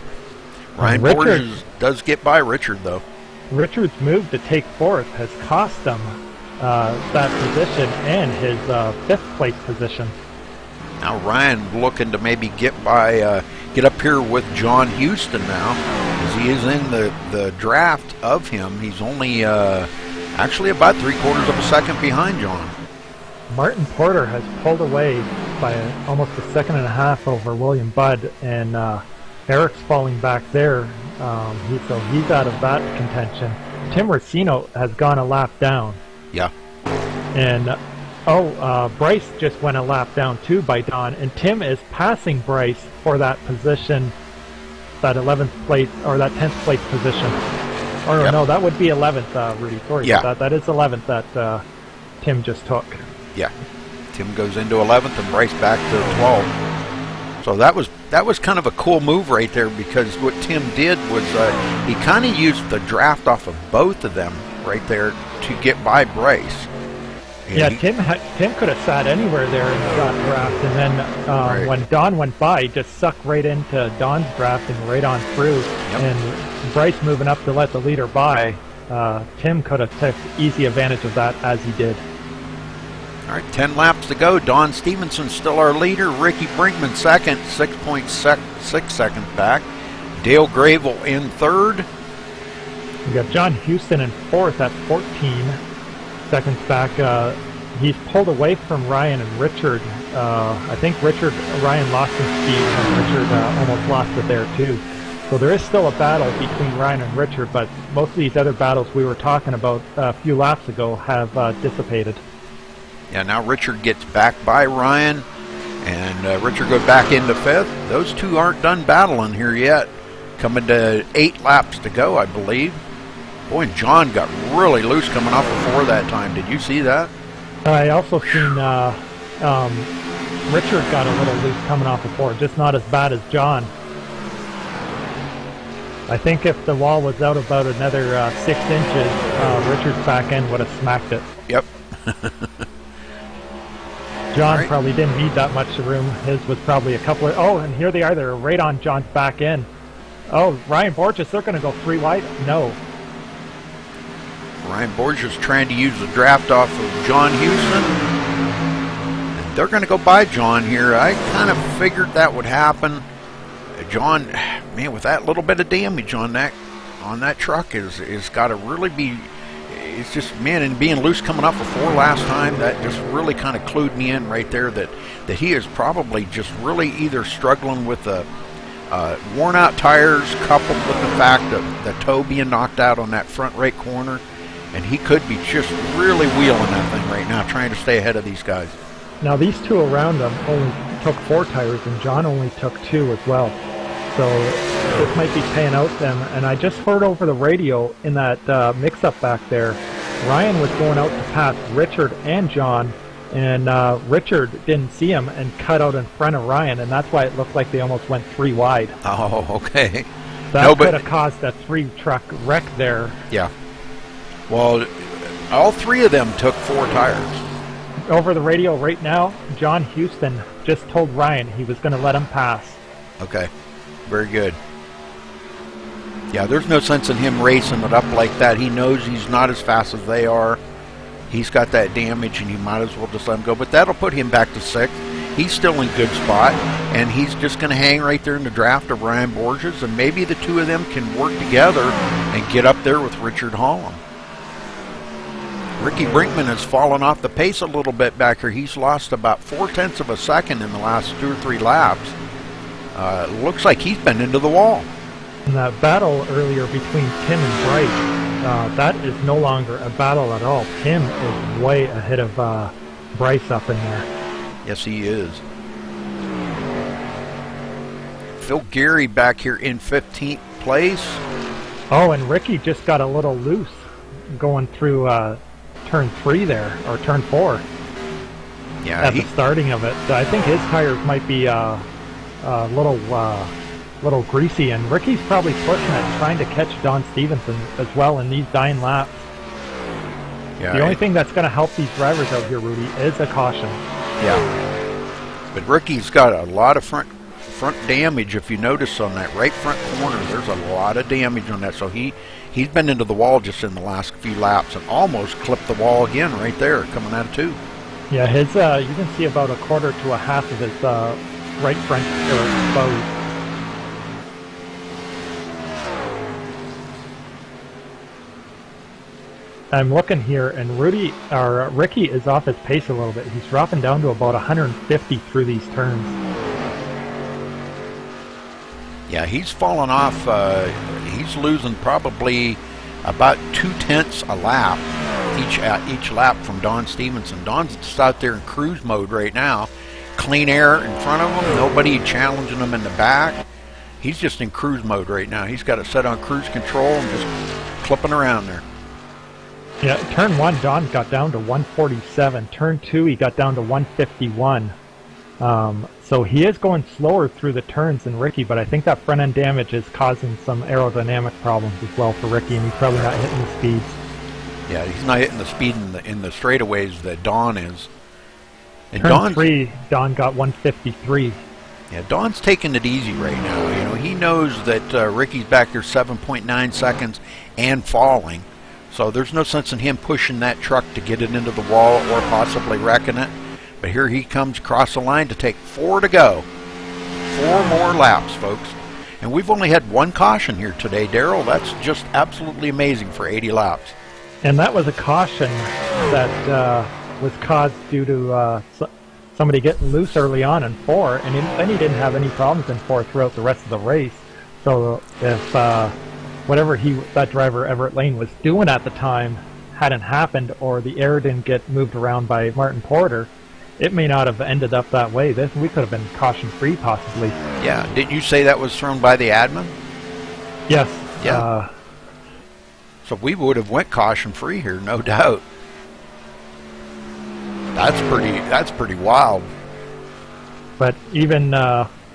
Ryan Borges does get by Richard, though. Richard's move to take 4th has cost him that position and his 5th place position. Now Ryan looking to maybe get up here with John Houston now, as he is in the draft of him. He's only actually about 3/4 of a second behind John. Martin Porter has pulled away by almost a second and a half over William Budd, and Eric's falling back there, so he's out of that contention. Tim Racino has gone a lap down. Yeah. And Bryce just went a lap down too by Don, and Tim is passing Bryce for that position, that 11th place or that 10th place position. Or no, that would be 11th, Rudy. Sorry, yeah. That is 11th that Tim just took. Yeah, Tim goes into 11th and Bryce back to 12th. So that was kind of a cool move right there, because what Tim did was he kind of used the draft off of both of them right there to get by Bryce. And yeah, Tim could have sat anywhere there in that draft, and then when Don went by, he just sucked right into Don's draft and right on through. Yep. And Bryce moving up to let the leader by, Tim could have took easy advantage of that, as he did. All right, 10 laps to go. Don Stevenson still our leader. Ricky Brinkman second, 6.6 seconds back. Dale Gravel in third. We got John Houston in fourth at 14 seconds back. He's pulled away from Ryan and Richard. I think Ryan lost some speed, and Richard almost lost it there too. So there is still a battle between Ryan and Richard, but most of these other battles we were talking about a few laps ago have dissipated. Yeah, now Richard gets back by Ryan, and Richard goes back into fifth. Those two aren't done battling here yet. Coming to 8 laps to go, I believe. Boy, and John got really loose coming off of 4 that time. Did you see that? I also seen Richard got a little loose coming off of 4, just not as bad as John. I think if the wall was out about another 6 inches, Richard's back end would have smacked it. Yep. John probably didn't need that much room. His was probably a couple of... Oh, and here they are. They're right on John's back end. Oh, Ryan Borges, they're going to go 3 wide? No. Ryan Borges trying to use the draft off of John Houston. And they're going to go by John here. I kind of figured that would happen. John, man, with that little bit of damage on that truck is got to really be... It's just, man, and being loose coming off of 4 last time, that just really kind of clued me in right there that he is probably just really either struggling with the worn out tires coupled with the fact of the toe being knocked out on that front right corner, and he could be just really wheeling that thing right now, trying to stay ahead of these guys. Now these two around him only took 4 tires, and John only took 2 as well. So this might be paying out them. And I just heard over the radio in that mix-up back there, Ryan was going out to pass Richard and John, and Richard didn't see him and cut out in front of Ryan, and that's why it looked like they almost went 3 wide. Oh, okay. That could have caused a 3-truck wreck there. Yeah. Well, all 3 of them took 4 tires. Over the radio right now, John Houston just told Ryan he was going to let him pass. Okay. Very good. Yeah, there's no sense in him racing it up like that. He knows he's not as fast as they are. He's got that damage, and he might as well just let him go. But that'll put him back to 6th. He's still in good spot, and he's just going to hang right there in the draft of Ryan Borges, and maybe the 2 of them can work together and get up there with Richard Holland. Ricky Brinkman has fallen off the pace a little bit back here. He's lost about 4/10 of a second in the last 2 or 3 laps. Looks like he's been into the wall. In that battle earlier between Tim and Bryce, that is no longer a battle at all. Tim is way ahead of Bryce up in there. Yes, he is. Phil Gary back here in 15th place. Oh, and Ricky just got a little loose going through turn 3 there, or turn 4. Yeah, at the starting of it. So I think his tires might be a little greasy, and Ricky's probably pushing it, trying to catch Don Stevenson as well in these dying laps. Yeah, the only thing that's going to help these drivers out here, Rudy, is a caution. Yeah, but Ricky's got a lot of front damage. If you notice on that right front corner, there's a lot of damage on that. So he's been into the wall just in the last few laps and almost clipped the wall again right there, coming out of 2. Yeah, his you can see about 1/4 to 1/2 of his right front are exposed. I'm looking here, and Ricky is off his pace a little bit. He's dropping down to about 150 through these turns. Yeah, he's fallen off. He's losing probably about 2/10 a lap each lap from Don Stevenson. Don's just out there in cruise mode right now. Clean air in front of him. Nobody challenging him in the back. He's just in cruise mode right now. He's got it set on cruise control and just clipping around there. Yeah, turn 1, Don got down to 147. Turn 2, he got down to 151. So he is going slower through the turns than Ricky, but I think that front end damage is causing some aerodynamic problems as well for Ricky, and he's probably not hitting the speeds. Yeah, he's not hitting the speed in the straightaways that Don is. And turn 3, Don got 153. Yeah, Don's taking it easy right now. You know, he knows that Ricky's back there 7.9 seconds and falling. So there's no sense in him pushing that truck to get it into the wall or possibly wrecking it. But here he comes across the line to take 4 to go. 4 more laps, folks. And we've only had one caution here today, Daryl. That's just absolutely amazing for 80 laps. And that was a caution that was caused due to somebody getting loose early on in 4, and then he didn't have any problems in 4 throughout the rest of the race. So if whatever that driver Everett Lane was doing at the time hadn't happened, or the air didn't get moved around by Martin Porter, it may not have ended up that way. We could have been caution-free, possibly. Yeah. Didn't you say that was thrown by the admin? Yes. Yeah. So we would have went caution-free here, no doubt. That's pretty wild. But even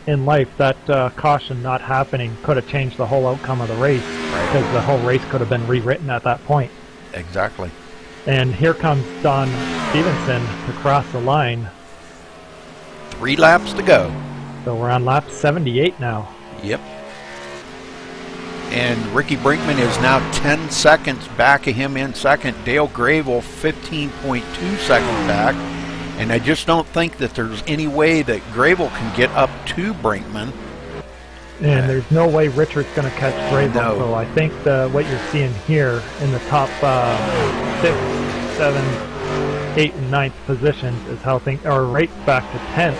in life, that caution not happening could have changed the whole outcome of the race, because the whole race could have been rewritten at that point. Exactly. And here comes Don Stevenson to cross the line. 3 laps to go. So we're on lap 78 now. Yep. And Ricky Brinkman is now 10 seconds back of him in second. Dale Grable 15.2 seconds back. And I just don't think that there's any way that Grable can get up to Brinkman. And there's no way Richard's going to catch Grable. No. So I think what you're seeing here in the top 6, 7, 8, and 9th positions is how things, or right back to 10th,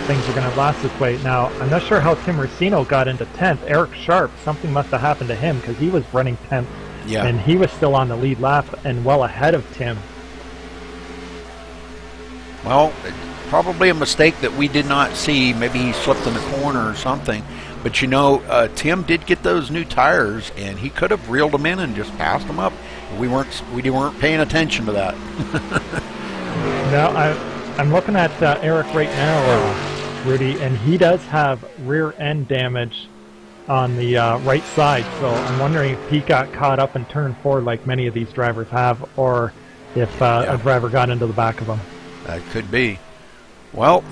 things are going to last this way. Now, I'm not sure how Tim Racino got into 10th. Eric Sharp, something must have happened to him, because he was running 10th. Yeah. And he was still on the lead lap and well ahead of Tim. Well, probably a mistake that we did not see. Maybe he slipped in the corner or something. But you know, Tim did get those new tires, and he could have reeled them in and just passed them up. We weren't paying attention to that. Now I'm looking at Eric right now, Rudy, and he does have rear end damage on the right side. So I'm wondering if he got caught up in turn 4 like many of these drivers have, or if a driver got into the back of him. That could be. Well,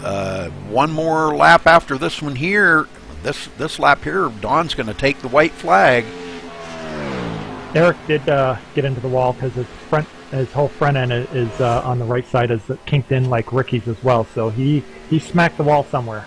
one more lap after this one here. This lap here, Don's going to take the white flag. Eric did get into the wall because his whole front end is on the right side, is kinked in like Ricky's as well. So he smacked the wall somewhere.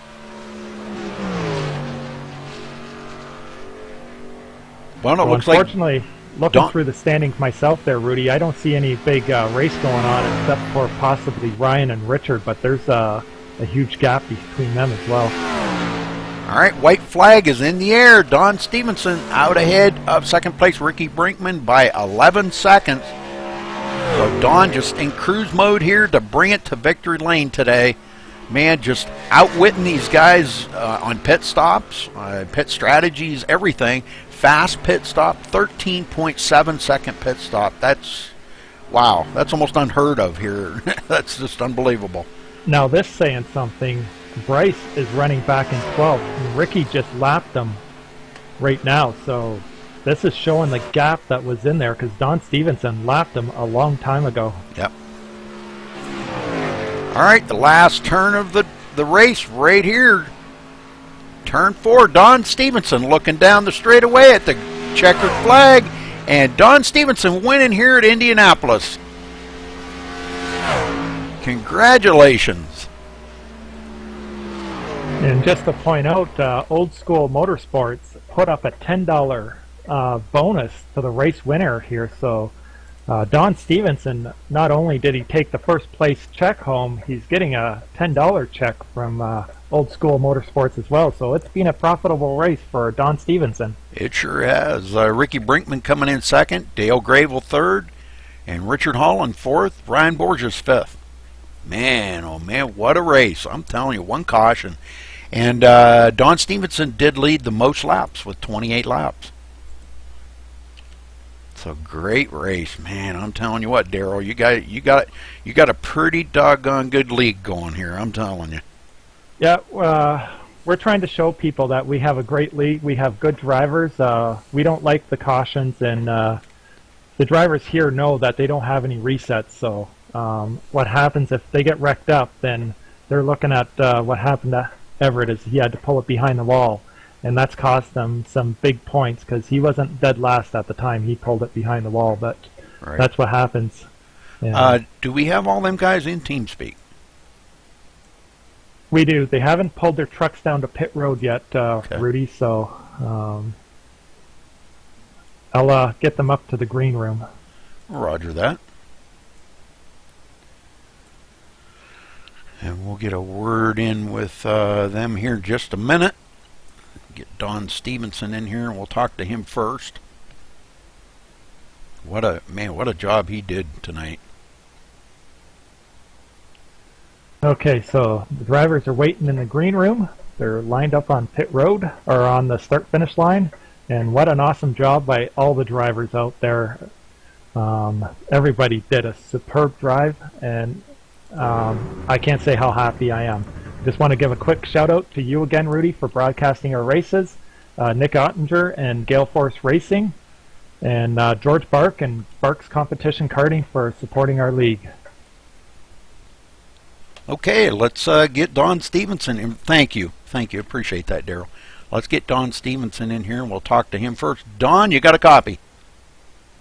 Well, it looks like, unfortunately, looking through the standings myself there, Rudy, I don't see any big race going on except for possibly Ryan and Richard, but there's a huge gap between them as well. all right, white flag is in the air. Don Stevenson out ahead of second place Ricky Brinkman by 11 seconds. So Don just in cruise mode here to bring it to victory lane today. Man, just outwitting these guys on pit stops, pit strategies, everything. Fast pit stop, 13.7 second pit stop. That's, wow, that's almost unheard of here. That's just unbelievable. Now this saying something. Bryce is running back in 12th, and Ricky just lapped him right now. So this is showing the gap that was in there, because Don Stevenson lapped him a long time ago. Yep. All right, the last turn of the race right here. Turn 4, Don Stevenson looking down the straightaway at the checkered flag, and Don Stevenson winning here at Indianapolis. Congratulations. And just to point out, Old School Motorsports put up a $10 bonus to the race winner here. So Don Stevenson, not only did he take the first place check home, he's getting a $10 check from Old School Motorsports as well. So it's been a profitable race for Don Stevenson. It sure has. Ricky Brinkman coming in second, Dale Grable third, and Richard Holland fourth, Ryan Borges fifth. Man, oh man, what a race. I'm telling you, one caution. And Don Stevenson did lead the most laps with 28 laps. So great race, man. I'm telling you what, Daryl, you got a pretty doggone good league going here. I'm telling you. Yeah, we're trying to show people that we have a great league. We have good drivers. We don't like the cautions, and the drivers here know that they don't have any resets. So what happens if they get wrecked up? Then they're looking at what happened to Everett, is he had to pull it behind the wall, and that's cost them some big points, because he wasn't dead last at the time he pulled it behind the wall. But right. That's what happens. And do we have all them guys in TeamSpeak? we do. They haven't pulled their trucks down to pit road yet, Okay. Rudy, so I'll get them up to the green room. Roger that. And we'll get a word in with them here in just a minute. Get Don Stevenson in here and we'll talk to him first. What a job he did tonight. Okay, so the drivers are waiting in the green room. They're lined up on pit road, or on the start-finish line. And what an awesome job by all the drivers out there. Everybody did a superb drive, and I can't say how happy I am. Just want to give a quick shout-out to you again, Rudy, for broadcasting our races, Nick Ottinger and Gale Force Racing, and George Bark and Bark's Competition Karting for supporting our league. Okay, let's get Don Stevenson in. Thank you. Appreciate that, Daryl. Let's get Don Stevenson in here and we'll talk to him first. Don, you got a copy?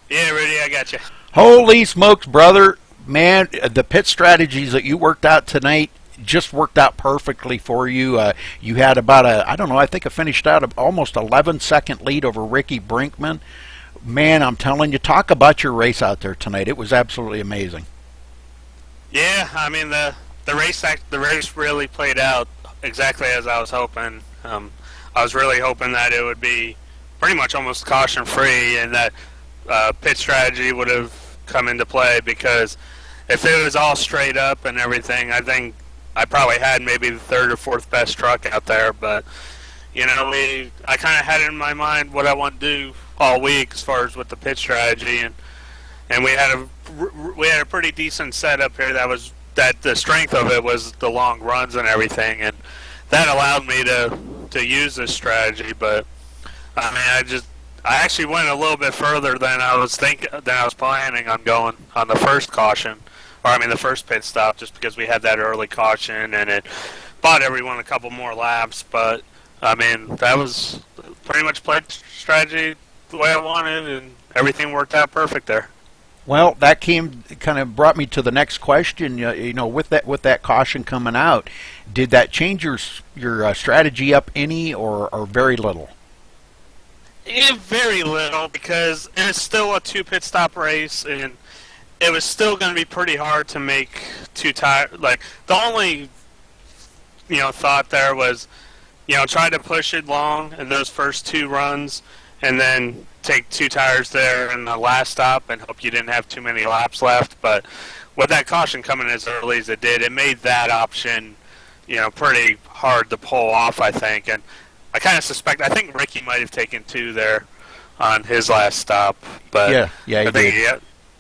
Yeah, Rudy, I got you. Holy smokes, brother. Man, the pit strategies that you worked out tonight just worked out perfectly for you. You had about I think I finished out almost 11-second lead over Ricky Brinkman. Man, I'm telling you, talk about your race out there tonight. It was absolutely amazing. Yeah, I mean, the race really played out exactly as I was hoping. I was really hoping that it would be pretty much almost caution-free and that pit strategy would have come into play, because if it was all straight up and everything, I think I probably had maybe the third or fourth best truck out there. But, you know, I kind of had in my mind what I want to do all week as far as with the pit strategy, and we had a pretty decent setup here that the strength of it was the long runs and everything, and that allowed me to use this strategy. But I mean, I actually went a little bit further than I was planning on going on the first caution, the first pit stop, just because we had that early caution and it bought everyone a couple more laps. But I mean, that was pretty much played strategy the way I wanted, and everything worked out perfect there. Well, that kind of brought me to the next question. You know, with that caution coming out, did that change your strategy up any or very little? Very little, because it's still a 2 pit stop race, and it was still going to be pretty hard to make 2 tires. Like, the only thought there was try to push it long in those first 2 runs, and then take 2 tires there in the last stop and hope you didn't have too many laps left. But with that caution coming as early as it did, it made that option, pretty hard to pull off, I think. And I kind of I think Ricky might have taken 2 there on his last stop. But yeah,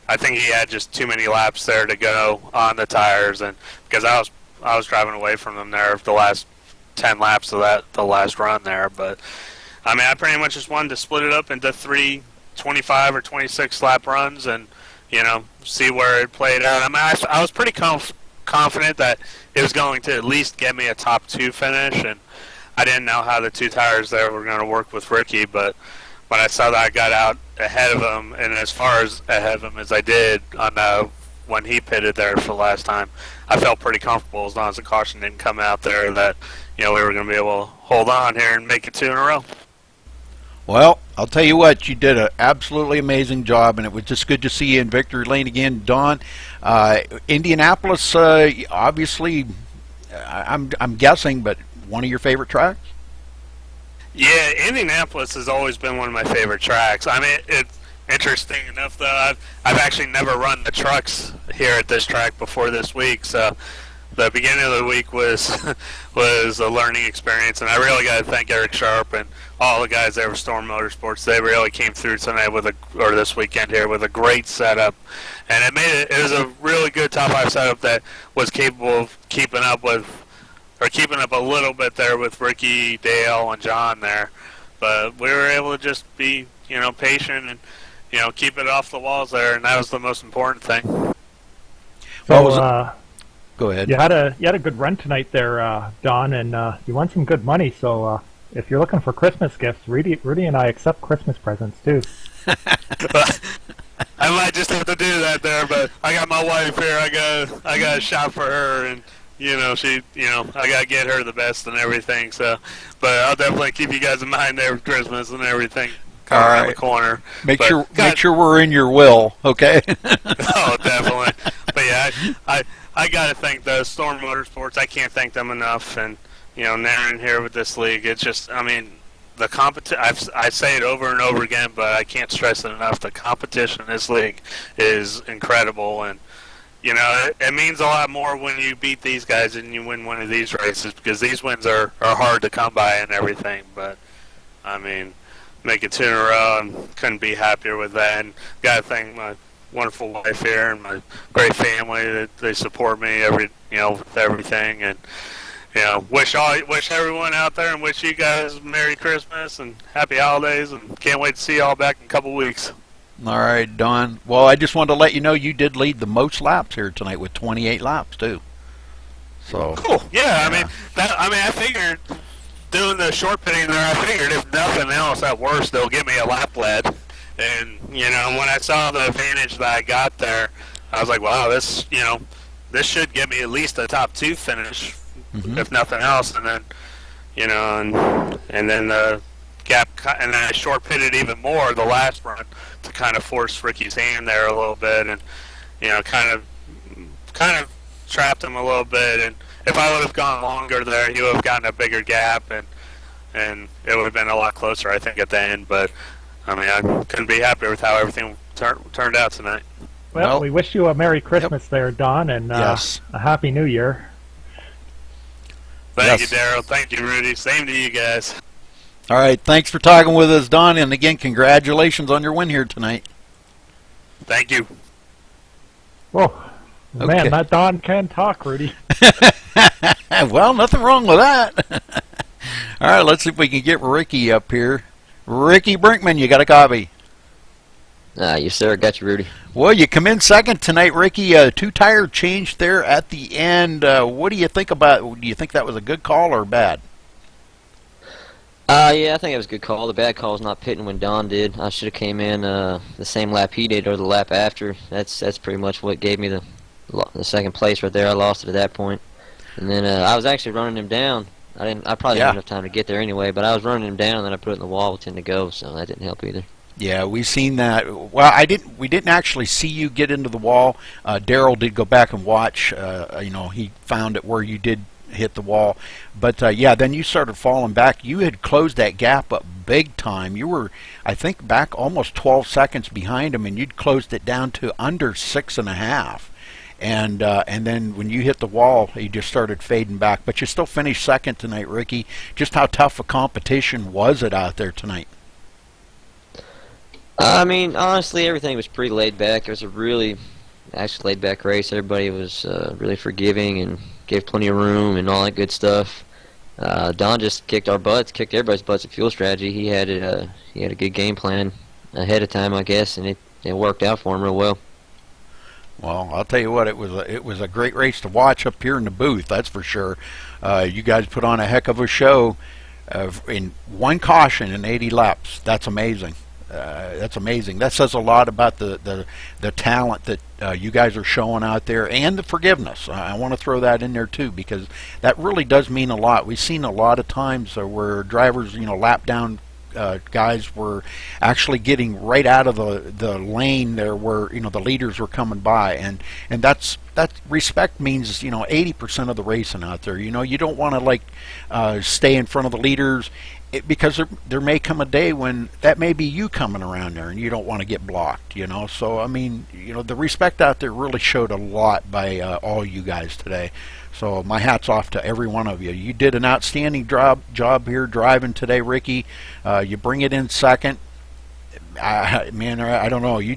I think he had just too many laps there to go on the tires, and because I was driving away from them there the last 10 laps of the last run there. But I mean, I pretty much just wanted to split it up into 3 25 or 26 lap runs and, see where it played out. I mean, I was pretty confident that it was going to at least get me a top 2 finish, and I didn't know how the 2 tires there were going to work with Ricky. But when I saw that I got out ahead of him, and as far as ahead of him as I did on when he pitted there for the last time, I felt pretty comfortable as long as the caution didn't come out there that, we were going to be able to hold on here and make it 2 in a row. Well, I'll tell you what, you did an absolutely amazing job, and it was just good to see you in victory lane again, Don. Indianapolis, obviously, I'm guessing, but one of your favorite tracks? Yeah, Indianapolis has always been one of my favorite tracks. I mean, it's interesting enough, though, I've actually never run the trucks here at this track before this week, so the beginning of the week was a learning experience, and I really got to thank Eric Sharp and all the guys there with Storm Motorsports. They really came through tonight or this weekend here with a great setup, and it was a really good top 5 setup that was capable of keeping up a little bit there with Ricky, Dale, and John there. But we were able to just be patient and keep it off the walls there, and that was the most important thing. So, go ahead. You had a good run tonight there, Don, and you won some good money. So if you're looking for Christmas gifts, Rudy and I accept Christmas presents too. I might just have to do that there, but I got my wife here. I got a shop for her, and I gotta get her the best and everything. So, but I'll definitely keep you guys in mind there for Christmas and everything. Coming around the corner. Make sure we're in your will, okay? Oh, definitely. But yeah, I gotta thank the Storm Motorsports. I can't thank them enough. And now in here with this league, it's just, I mean, the I say it over and over again, but I can't stress it enough. The competition in this league is incredible, and it means a lot more when you beat these guys and you win one of these races, because these wins are hard to come by and everything. But I mean, make it 2 in a row, and couldn't be happier with that. And gotta thank my wonderful wife here and my great family that they support me with everything. And wish everyone out there and wish you guys Merry Christmas and Happy Holidays, and can't wait to see you all back in a couple weeks. All right, Don. Well, I just wanted to let you know you did lead the most laps here tonight with 28 laps too. So cool. Yeah. I figured doing the short pitting there, I figured if nothing else, at worst they'll give me a lap lead. And when I saw the advantage that I got there, I was like, wow, this should give me at least a top 2 finish, if nothing else. And then and then the gap, and then I short pitted even more the last run to kind of force Ricky's hand there a little bit, and kind of trapped him a little bit. And if I would have gone longer there, he would have gotten a bigger gap, and it would have been a lot closer, I think, at the end. But I mean, I couldn't be happier with how everything turned out tonight. Well, we wish you a Merry Christmas there, Don, and a Happy New Year. Thank you, Daryl. Thank you, Rudy. Same to you guys. All right, thanks for talking with us, Don, and again, congratulations on your win here tonight. Thank you. Whoa, man, that Don can talk, Rudy. Well, nothing wrong with that. All right, let's see if we can get Ricky up here. Ricky Brinkman, you got a copy? Yes, sir. Got you, Rudy. Well, you come in second tonight, Ricky. 2-tire change there at the end. What do you think about? Do you think that was a good call or bad? Yeah, I think it was a good call. The bad call was not pitting when Don did. I should have came in the same lap he did or the lap after. That's pretty much what gave me the second place right there. I lost it at that point. And then I was actually running him down. I probably didn't have enough time to get there anyway, but I was running him down, and then I put it in the wall with 10 to go, so that didn't help either. Yeah, we've seen that. Well, we didn't actually see you get into the wall. Daryl did go back and watch. He found it where you did hit the wall. But yeah, then you started falling back. You had closed that gap up big time. You were, I think, back almost 12 seconds behind him, and you'd closed it down to under 6.5. And then when you hit the wall, you just started fading back. But you still finished second tonight, Ricky. Just how tough a competition was it out there tonight? I mean, honestly, everything was pretty laid back. It was a really actually laid back race. Everybody was really forgiving and gave plenty of room and all that good stuff. Don just kicked our butts, kicked everybody's butts at fuel strategy. He had a good game plan ahead of time, I guess, and it worked out for him real well. Well, I'll tell you what, it was a great race to watch up here in the booth, that's for sure. You guys put on a heck of a show in one caution in 80 laps. That's amazing. That's amazing. That says a lot about the talent that you guys are showing out there, and the forgiveness. I want to throw that in there too, because that really does mean a lot. We've seen a lot of times where drivers, lap down guys were actually getting right out of the lane there where the leaders were coming by, and that respect means 80% of the racing out there. You don't want to stay in front of the leaders. Because there may come a day when that may be you coming around there and you don't want to get blocked, So, I mean, the respect out there really showed a lot by all you guys today. So my hat's off to every one of you. You did an outstanding job here driving today, Ricky. You bring it in second. Man, I don't know. You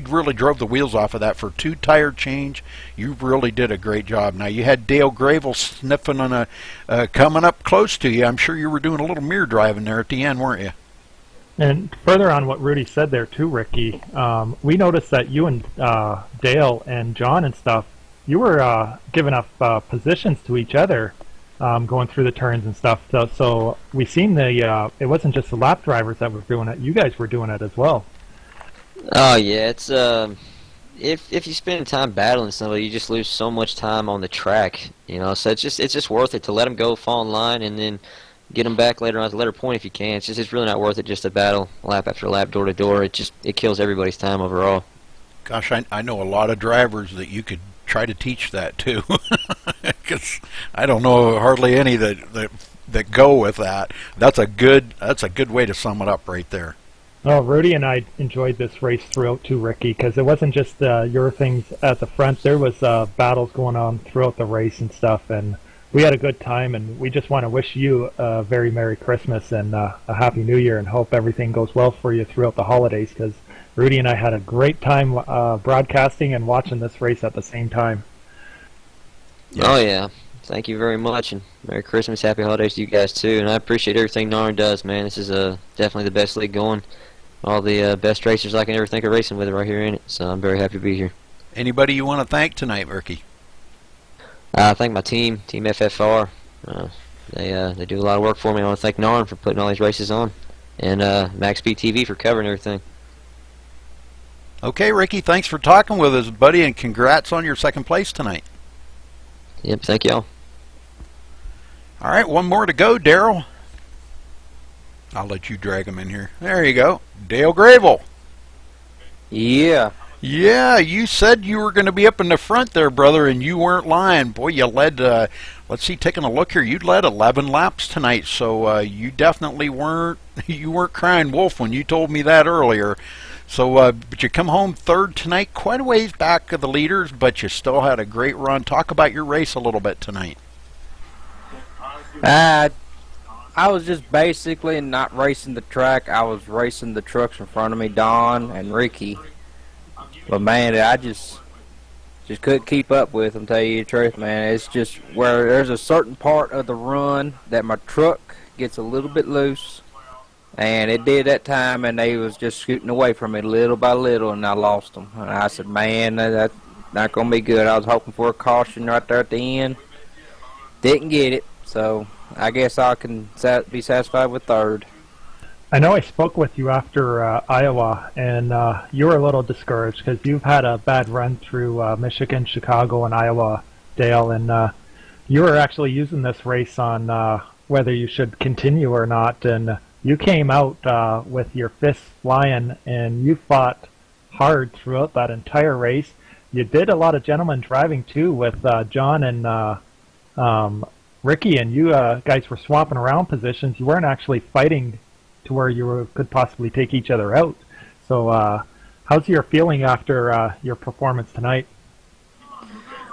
really drove the wheels off of that for 2-tire change. You really did a great job. Now you had Dale Gravel sniffing on coming up close to you. I'm sure you were doing a little mirror driving there at the end, weren't you? And further on what Rudy said there too, Ricky, we noticed that you and Dale and John and stuff, you were giving up positions to each other. Going through the turns and stuff. So we seen it wasn't just the lap drivers that were doing it. You guys were doing it as well. Oh yeah, it's if you spend time battling somebody, you just lose so much time on the track, you know. So it's just worth it to let them go, fall in line, and then get them back later on at the later point if you can. It's really not worth it just to battle lap after lap, door to door. It kills everybody's time overall. Gosh, I know a lot of drivers that you could try to teach that to, because I don't know hardly any that go with that. That's a good way to sum it up right there. Oh, Rudy and I enjoyed this race throughout too, Ricky, because it wasn't just your things at the front. There was battles going on throughout the race and stuff, and we had a good time, and we just want to wish you a very Merry Christmas and a Happy New Year, and hope everything goes well for you throughout the holidays, because Rudy and I had a great time broadcasting and watching this race at the same time. Yeah. Oh, yeah. Thank you very much, and Merry Christmas, Happy Holidays to you guys, too. And I appreciate everything Narn does, man. This is definitely the best league going. All the best racers I can ever think of racing with right here in it, so I'm very happy to be here. Anybody you want to thank tonight, Ricky? I thank my team FFR. They do a lot of work for me. I want to thank Narn for putting all these races on, and MaxSpeedTV for covering everything. Okay, Ricky, thanks for talking with us, buddy, and congrats on your second place tonight. Yep, thank y'all. All right, one more to go, Daryl. I'll let you drag him in here. There you go. Dale Gravel. Yeah. Yeah, you said you were going to be up in the front there, brother, and you weren't lying. Boy, you led, let's see, taking a look here, you led 11 laps tonight, so you definitely weren't crying wolf when you told me that earlier. So, but you come home third tonight, quite a ways back of the leaders, but you still had a great run. Talk about your race a little bit tonight. I was just basically not racing the track. I was racing the trucks in front of me, Don and Ricky. But, man, I just couldn't keep up with them, tell you the truth, man. It's just where there's a certain part of the run that my truck gets a little bit loose. And it did that time, and they was just scooting away from me little by little, and I lost them. And I said, man, that's not going to be good. I was hoping for a caution right there at the end. Didn't get it, so I guess I can be satisfied with third. I know I spoke with you after Iowa, and you were a little discouraged because you've had a bad run through Michigan, Chicago, and Iowa, Dale, and you were actually using this race on whether you should continue or not, and you came out with your fists flying, and you fought hard throughout that entire race. You did a lot of gentleman driving, too, with John and Ricky, and you guys were swapping around positions. You weren't actually fighting to where you could possibly take each other out. So how's your feeling after your performance tonight?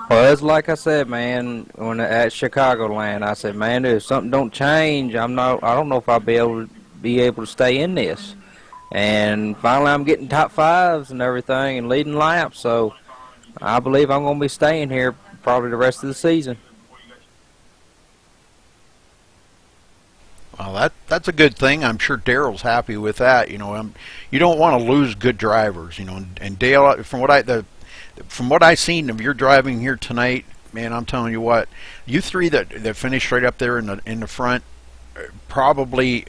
Well, it's like I said, man, when at Chicagoland, I said, man, if something don't change, I don't know if I'll be able to stay in this. And finally I'm getting top fives and everything and leading laps, so I believe I'm going to be staying here probably the rest of the season. Well, that's a good thing. I'm sure Daryl's happy with that. You know, you don't want to lose good drivers. You know, and Dale, from what I seen of your driving here tonight, man, I'm telling you what, you three that finished right up there in the front, probably.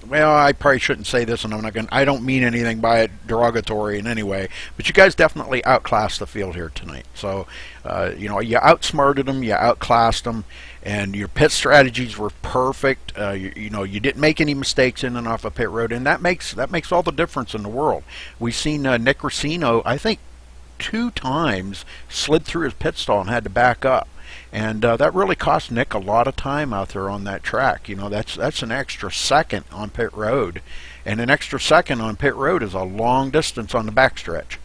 Well, I probably shouldn't say this, and I don't mean anything by it derogatory in any way, but you guys definitely outclassed the field here tonight. So, you know, you outsmarted them, you outclassed them, and your pit strategies were perfect. You know, you didn't make any mistakes in and off a pit road, and that makes all the difference in the world. We've seen Nick Racino, I think, 2 times slid through his pit stall and had to back up. And that really cost Nick a lot of time out there on that track. You know, that's an extra second on pit road. And an extra second on pit road is a long distance on the backstretch.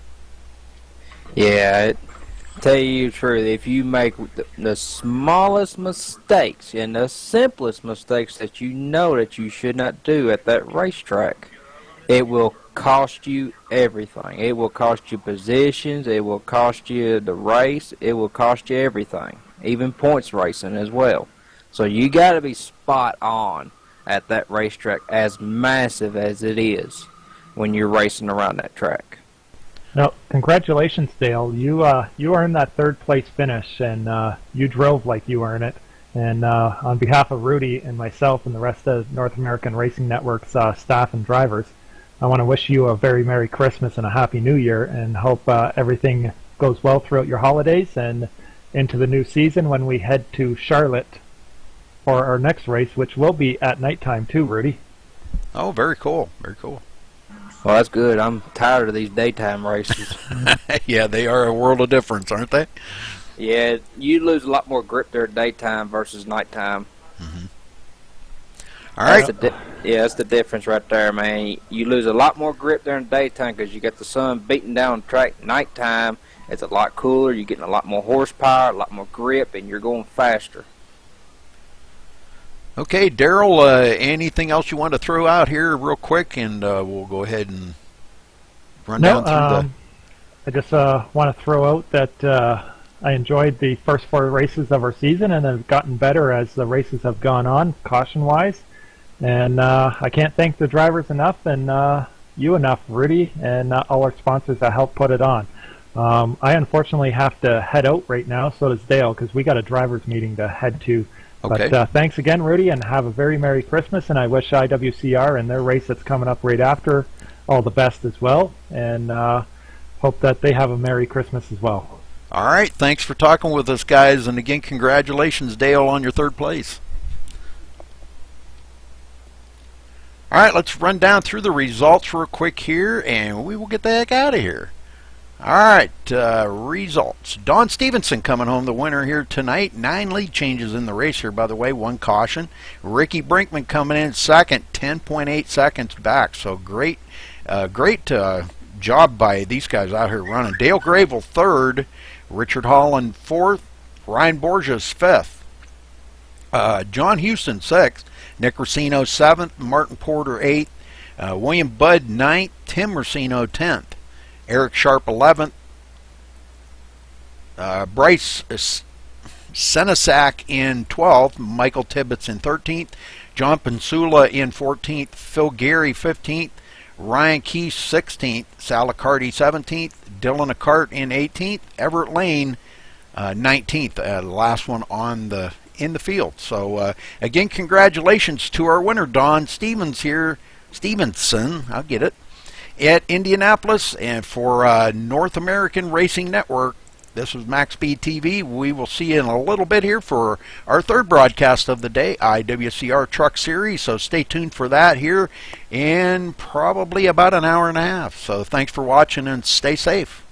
Yeah, tell you the truth, if you make the smallest mistakes and the simplest mistakes that you know that you should not do at that racetrack, it will cost you everything. It will cost you positions. It will cost you the race. It will cost you everything, even points racing as well. So you got to be spot on at that racetrack, as massive as it is when you're racing around that track. Now, congratulations, Dale. You earned that 3rd place finish, and you drove like you earned it. And on behalf of Rudy and myself and the rest of North American Racing Network's staff and drivers, I want to wish you a very Merry Christmas and a Happy New Year, and hope everything goes well throughout your holidays and into the new season when we head to Charlotte for our next race, which will be at nighttime too, Rudy. Oh, very cool. Very cool. Well, that's good. I'm tired of these daytime races. Yeah, they are a world of difference, aren't they? Yeah, you lose a lot more grip there at daytime versus nighttime. Mm-hmm. All right. That's the difference right there, man. You lose a lot more grip there in daytime because you got the sun beating down the track. Nighttime, it's a lot cooler. You're getting a lot more horsepower, a lot more grip, and you're going faster. Okay, Daryl, anything else you want to throw out here real quick, and we'll go ahead and run down through I just want to throw out that I enjoyed the first 4 races of our season, and have gotten better as the races have gone on, caution-wise. And I can't thank the drivers enough, and you enough, Rudy, and all our sponsors that helped put it on. I unfortunately have to head out right now, so does Dale, because we got a drivers meeting to head to. Okay. But thanks again, Rudy, and have a very Merry Christmas, and I wish IWCR and their race that's coming up right after all the best as well, and hope that they have a Merry Christmas as well. All right, thanks for talking with us, guys, and again, congratulations, Dale, on your 3rd place. All right, let's run down through the results real quick here, and we will get the heck out of here. All right, results. Don Stevenson coming home the winner here tonight. 9 lead changes in the race here, by the way, 1 caution. Ricky Brinkman coming in second, 10.8 seconds back. So great job by these guys out here running. Dale Gravel 3rd, Richard Holland 4th, Ryan Borges 5th, John Houston 6th, Nick Racino 7th, Martin Porter 8th, William Budd 9th, Tim Racino 10th. Eric Sharp 11th, Bryce Senesac in 12th, Michael Tibbetts in 13th, John Pensula in 14th, Phil Gary 15th, Ryan Keese 16th, Sal Accardi 17th, Dylan Acart in 18th, Everett Lane 19th, the last one in the field. So again, congratulations to our winner, Don Stevenson, I'll get it, at Indianapolis. And for North American Racing Network, this was MaxSpeedTV. We will see you in a little bit here for our 3rd broadcast of the day, IWCR Truck Series. So stay tuned for that here in probably about an hour and a half. So thanks for watching and stay safe.